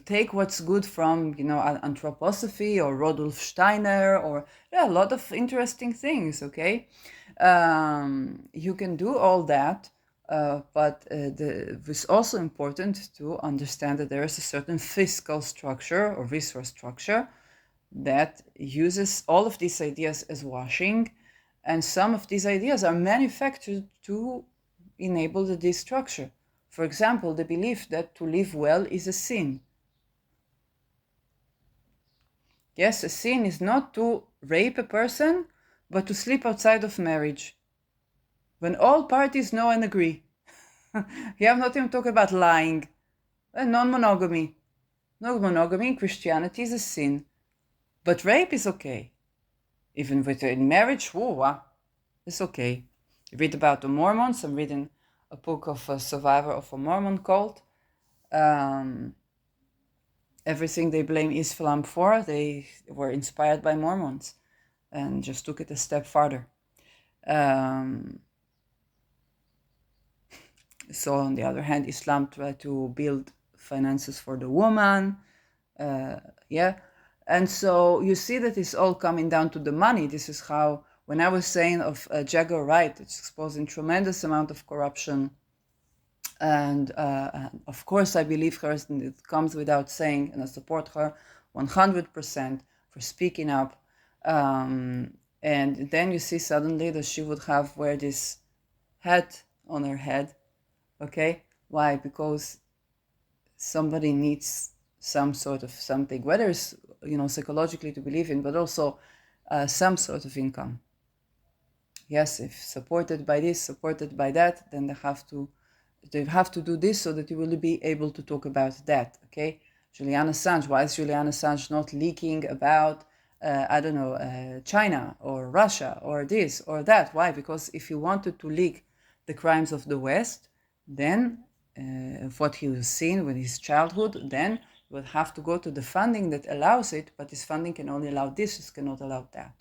take what's good from, anthroposophy or Rudolf Steiner or a lot of interesting things, okay? You can do all that. But it's also important to understand that there is a certain fiscal structure or resource structure that uses all of these ideas as washing, and some of these ideas are manufactured to enable this structure. For example, the belief that to live well is a sin. Yes, a sin is not to rape a person, but to sleep outside of marriage, when all parties know and agree. You have not even talked about lying and non-monogamy. Non-monogamy in Christianity is a sin, but rape is okay. Even within marriage, it's okay. You read about the Mormons. I'm reading a book of a survivor of a Mormon cult. Everything they blame Islam for, they were inspired by Mormons and just took it a step farther. So on the other hand, Islam tried to build finances for the woman, and so you see that it's all coming down to the money. This is how, when I was saying of Jaguar Wright, it's exposing tremendous amount of corruption, and of course I believe her, and it comes without saying, and I support her 100% for speaking up. And then you see suddenly that she would wear this hat on her head. Okay, why? Because somebody needs some sort of something, whether it's psychologically to believe in, but also some sort of income. Yes, if supported by this, supported by that, then they have to do this so that you will be able to talk about that. Okay, Julian Assange. Why is Julian Assange not leaking about China or Russia or this or that? Why? Because if he wanted to leak the crimes of the West, then what he was seen with his childhood, then you would have to go to the funding that allows it, but this funding can only allow this, it cannot allow that.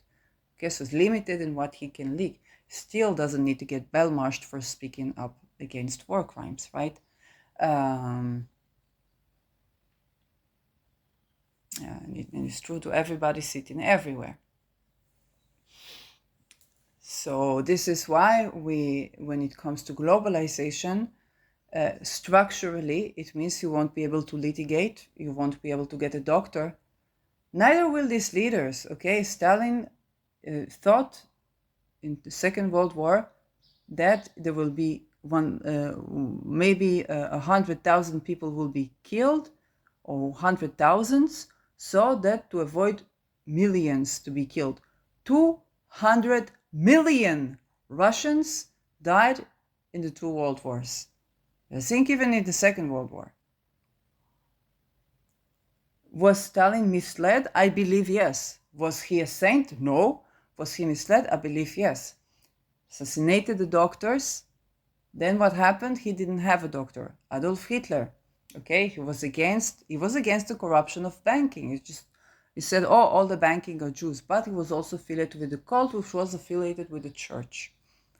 Okay, so it's limited in what he can leak. Still doesn't need to get bell-marched for speaking up against war crimes, right? And it's true to everybody sitting everywhere. So this is why when it comes to globalization, structurally, it means you won't be able to litigate, you won't be able to get a doctor. Neither will these leaders, okay? Stalin thought in the Second World War that there will be maybe 100,000 people will be killed, or 100,000s, so that to avoid millions to be killed. 200 million Russians died in the two world wars. I think even in the Second World War. Was Stalin misled? I believe yes. Was he a saint? No. Was he misled? I believe yes. Assassinated the doctors. Then what happened? He didn't have a doctor. Adolf Hitler Okay, he was against the corruption of banking. He said, oh, all the banking are Jews, but he was also affiliated with the cult, which was affiliated with the church.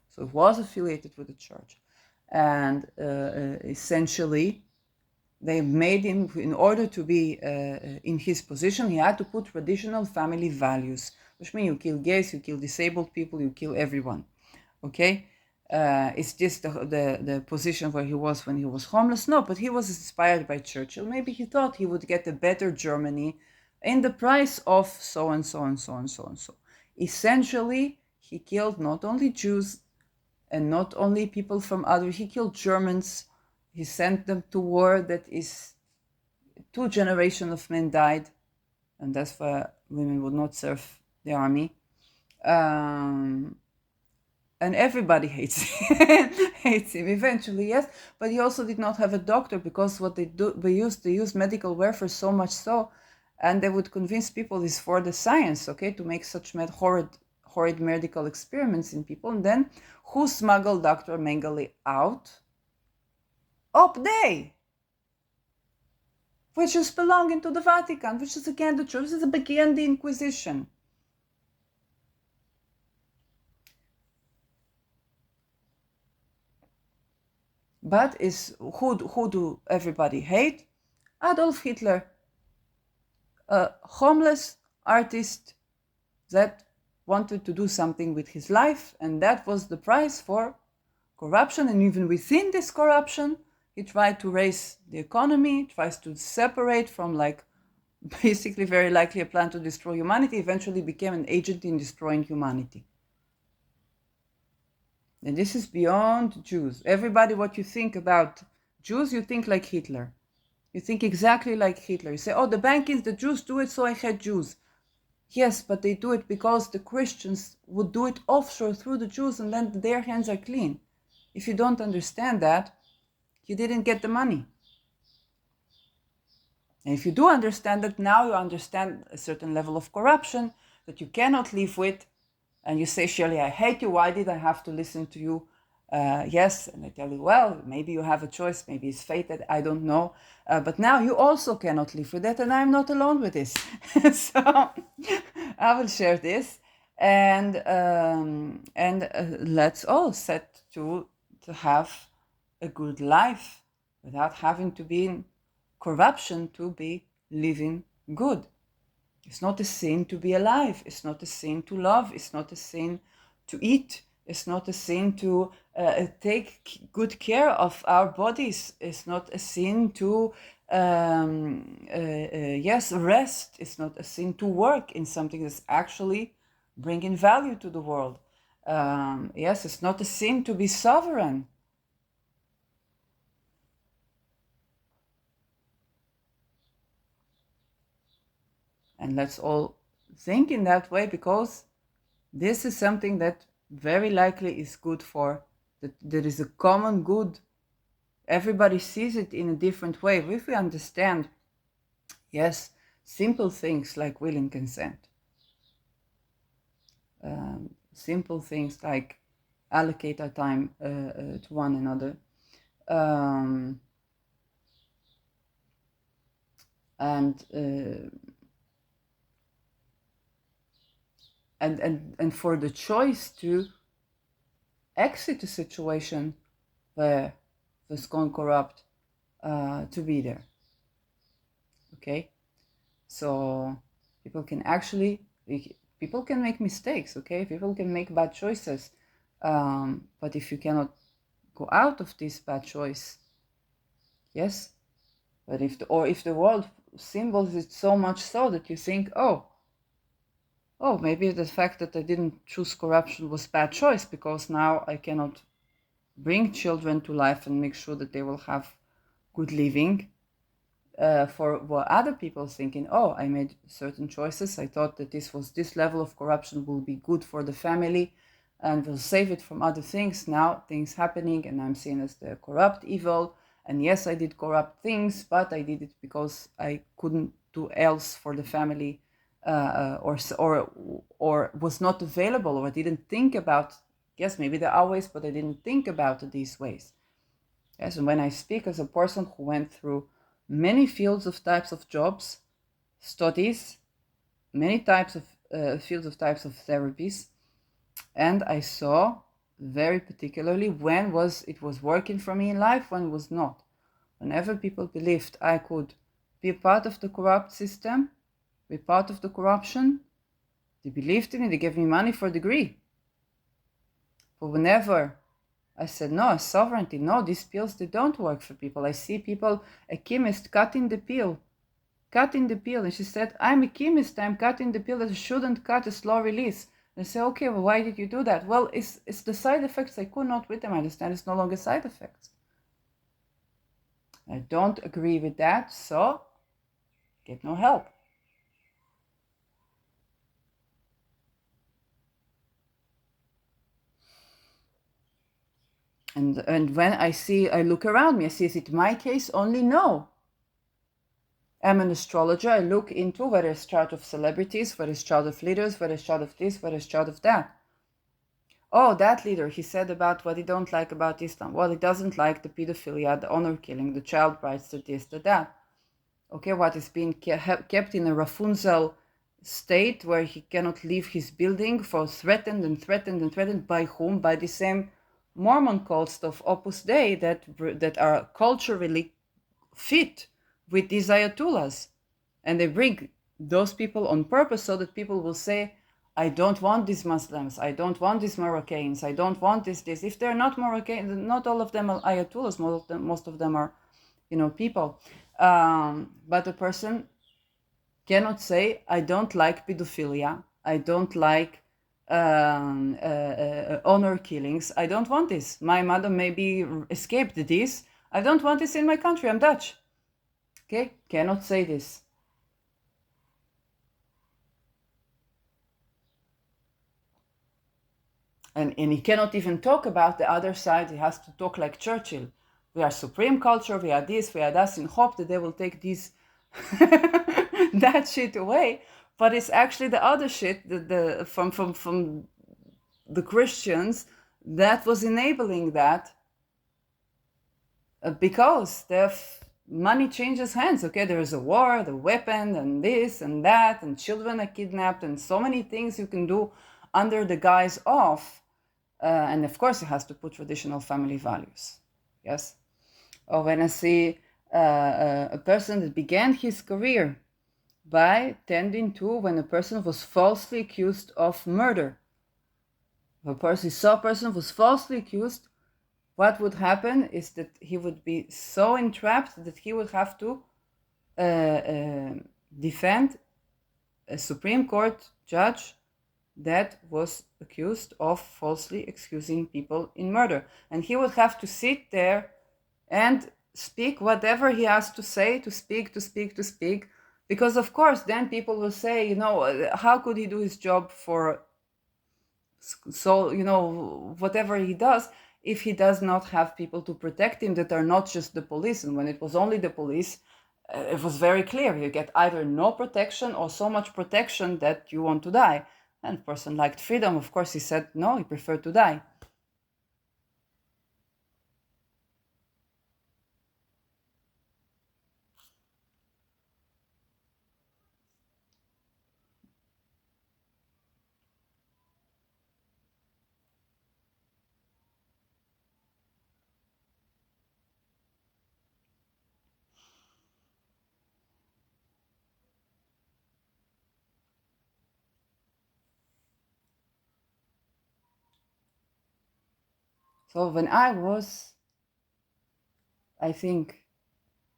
So it was affiliated with the church, and essentially they made him, in order to be in his position, he had to put traditional family values, which means you kill gays, you kill disabled people, you kill everyone. Okay, it's just the position where he was when he was homeless. No, but he was inspired by Churchill. Maybe he thought he would get a better Germany in the price of so and so and so and so and so. Essentially, he killed not only Jews and not only people from other, he killed Germans. He sent them to war that is 2 generations of men died, and that's why women would not serve the army. And everybody hates him eventually, yes. But he also did not have a doctor, because what they use medical welfare so much so, and they would convince people is for the science, okay, to make such horrid medical experiments in people. And then who smuggled Dr. Mengele out? Op Day, which is belonging to the Vatican, which is again the church. This is again the Inquisition. But who do everybody hate? Adolf Hitler, a homeless artist that wanted to do something with his life, and that was the price for corruption. And even within this corruption, he tried to raise the economy, tries to separate from, like, basically very likely a plan to destroy humanity, eventually became an agent in destroying humanity. And this is beyond Jews. Everybody, what you think about Jews, you think like Hitler. You think exactly like Hitler. You say, oh, the bankings, the Jews do it, so I hate Jews. Yes, but they do it because the Christians would do it offshore through the Jews, and then their hands are clean. If you don't understand that, you didn't get the money. And if you do understand that, now you understand a certain level of corruption that you cannot live with. And you say, Shirley, I hate you. Why did I have to listen to you? Yes. And I tell you, well, maybe you have a choice. Maybe it's fated. I don't know. But now you also cannot live with that. And I'm not alone with this. So I will share this. And let's all set to have a good life without having to be in corruption to be living good. It's not a sin to be alive. It's not a sin to love. It's not a sin to eat. It's not a sin to take good care of our bodies. It's not a sin to, rest. It's not a sin to work in something that's actually bringing value to the world. Yes, it's not a sin to be sovereign. And let's all think in that way, because this is something that very likely is good for, that there is a common good. Everybody sees it in a different way. If we understand, yes, simple things like will and consent, simple things like allocate our time to one another, and for the choice to exit a situation where it's gone corrupt, to be there. Okay, so people can make mistakes. Okay, people can make bad choices, but if you cannot go out of this bad choice, yes, but if the world symbols it so much so that you think, oh, maybe the fact that I didn't choose corruption was bad choice, because now I cannot bring children to life and make sure that they will have good living. For what other people thinking, oh, I made certain choices. I thought that this level of corruption will be good for the family and will save it from other things. Now things happening and I'm seen as the corrupt evil. And yes, I did corrupt things, but I did it because I couldn't do else for the family, or was not available, or I didn't think about. Yes, maybe there are ways, but I didn't think about it these ways. Yes, and when I speak as a person who went through many fields of types of jobs, studies, many types of fields of types of therapies, and I saw very particularly when it was working for me in life, when it was not. Whenever people believed I could be a part of the corrupt system, be part of the corruption, they believed in it, they gave me money for a degree. But whenever I said, no, sovereignty, no, these pills, they don't work for people. I see people, a chemist cutting the pill. And she said, I'm a chemist, I'm cutting the pill that I shouldn't cut, a slow release. And I say, okay, well, why did you do that? Well, it's the side effects. I could not with them. I understand it's no longer side effects. I don't agree with that, so get no help. And when I look around me, I see, is it my case only? No. I'm an astrologer. I look into whether it's chart of celebrities, whether it's chart of leaders, whether it's chart of this, whether it's chart of that. Oh, that leader, he said about what he don't like about Islam. Well, he doesn't like the pedophilia, the honor killing, the child brides, the this, the that. Okay, what is being kept in a Rapunzel state where he cannot leave his building for threatened and threatened and threatened by whom? By the same Mormon cults of Opus Dei that are culturally fit with these ayatollahs. And they bring those people on purpose so that people will say, I don't want these Muslims, I don't want these Moroccans, I don't want this. If they're not Moroccan, not all of them are ayatollahs, most of them are, people. But a person cannot say, I don't like pedophilia, I don't like honor killings, I don't want this. My mother maybe escaped this, I don't want this in my country, I'm Dutch. Okay, cannot say this. And he cannot even talk about the other side. He has to talk like Churchill. We are supreme culture, we are this, we are that, in hope that they will take this that shit away. But it's actually the other shit from the Christians that was enabling that, because money changes hands. Okay, there is a war, the weapon, and this and that, and children are kidnapped, and so many things you can do under the guise of, and of course, it has to put traditional family values. Yes. Or when I see a person that began his career by tending to, when a person was falsely accused of murder, if a person was falsely accused, what would happen is that he would be so entrapped that he would have to defend a Supreme Court judge that was accused of falsely accusing people in murder. And he would have to sit there and speak whatever he has to say, to speak, because of course then people will say, how could he do his job for, so, whatever he does, if he does not have people to protect him that are not just the police. And when it was only the police, it was very clear, you get either no protection or so much protection that you want to die. And the person liked freedom, of course he said no, he preferred to die. So when I was, I think,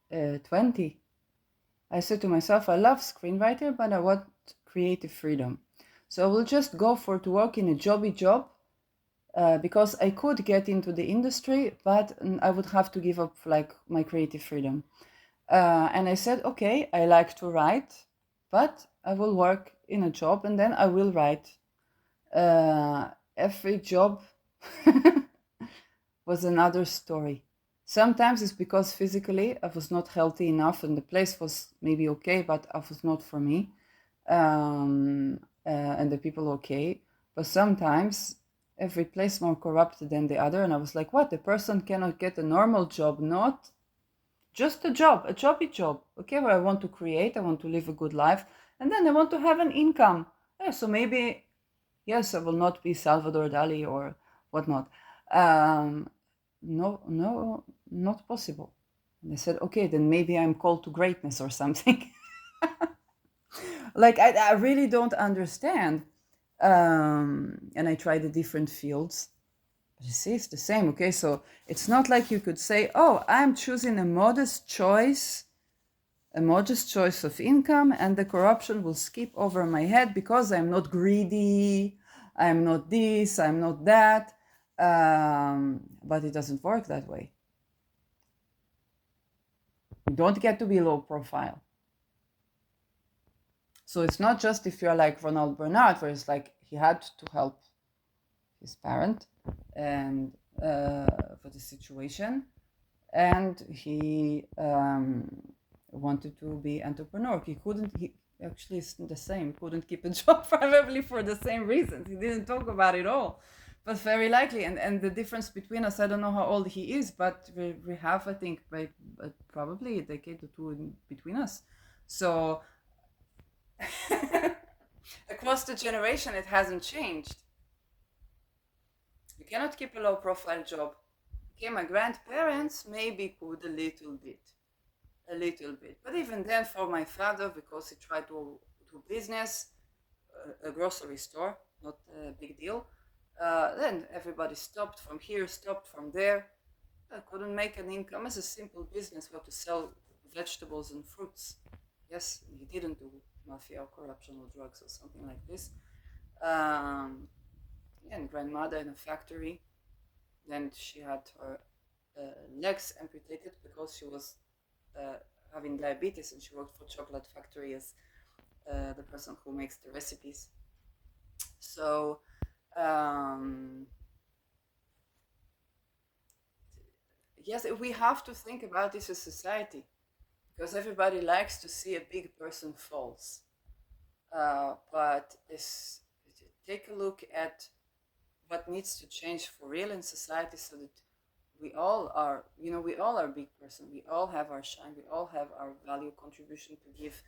20, I said to myself, I love screenwriter, but I want creative freedom. So I will just go to work in a jobby job, because I could get into the industry, but I would have to give up like my creative freedom. And I said, okay, I like to write, but I will work in a job and then I will write. Every job was another story. Sometimes it's because physically I was not healthy enough and the place was maybe okay, but it was not for me, and the people okay. But sometimes every place more corrupted than the other, and I was like, what? The person cannot get a normal job, not just a job, okay, where I want to create, I want to live a good life, and then I want to have an income. Yeah, so maybe, yes, I will not be Salvador Dali or whatnot. No, not possible. And I said, okay, then maybe I'm called to greatness or something. Like, I really don't understand. And I tried the different fields. But you see, it's the same, okay? So it's not like you could say, oh, I'm choosing a modest choice of income, and the corruption will skip over my head because I'm not greedy, I'm not this, I'm not that. But it doesn't work that way. You don't get to be low profile. So it's not just if you're like Ronald Bernard, where it's like he had to help his parent and for the situation, and he wanted to be entrepreneur. He couldn't. He actually is the same. Couldn't keep a job probably for the same reasons. He didn't talk about it all, but very likely. And the difference between us, I don't know how old he is, but we have, I think, probably a decade or two in between us. So across the generation, it hasn't changed. You cannot keep a low profile job. Okay, my grandparents maybe could a little bit. But even then, for my father, because he tried to do business, a grocery store, not a big deal, then everybody stopped from here, stopped from there. I couldn't make an income as a simple business, how to sell vegetables and fruits. Yes, he didn't do mafia or corruption or drugs or something like this. And grandmother in a factory. Then she had her legs amputated because she was having diabetes, and she worked for chocolate factory as the person who makes the recipes. So yes, we have to think about this as society, because everybody likes to see a big person falls. But take a look at what needs to change for real in society, so that we all are, we all are big person. We all have our shine. We all have our value contribution to give,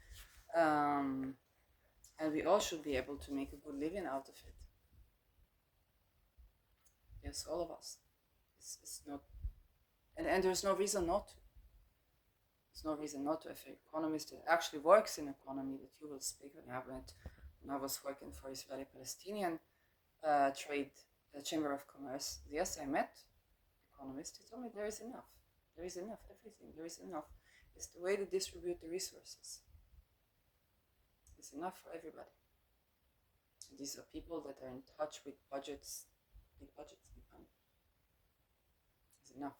and we all should be able to make a good living out of it. Yes, all of us. It's not, and there's no reason not to. There's no reason not to. If an economist that actually works in economy, that you will speak when I was working for Israeli-Palestinian trade, the Chamber of Commerce. Yes, I met economist. He told me there is enough. There is enough. Everything. There is enough. It's the way to distribute the resources. It's enough for everybody. And these are people that are in touch with budgets, big budgets, big money. It's enough.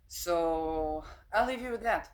So I'll leave you with that.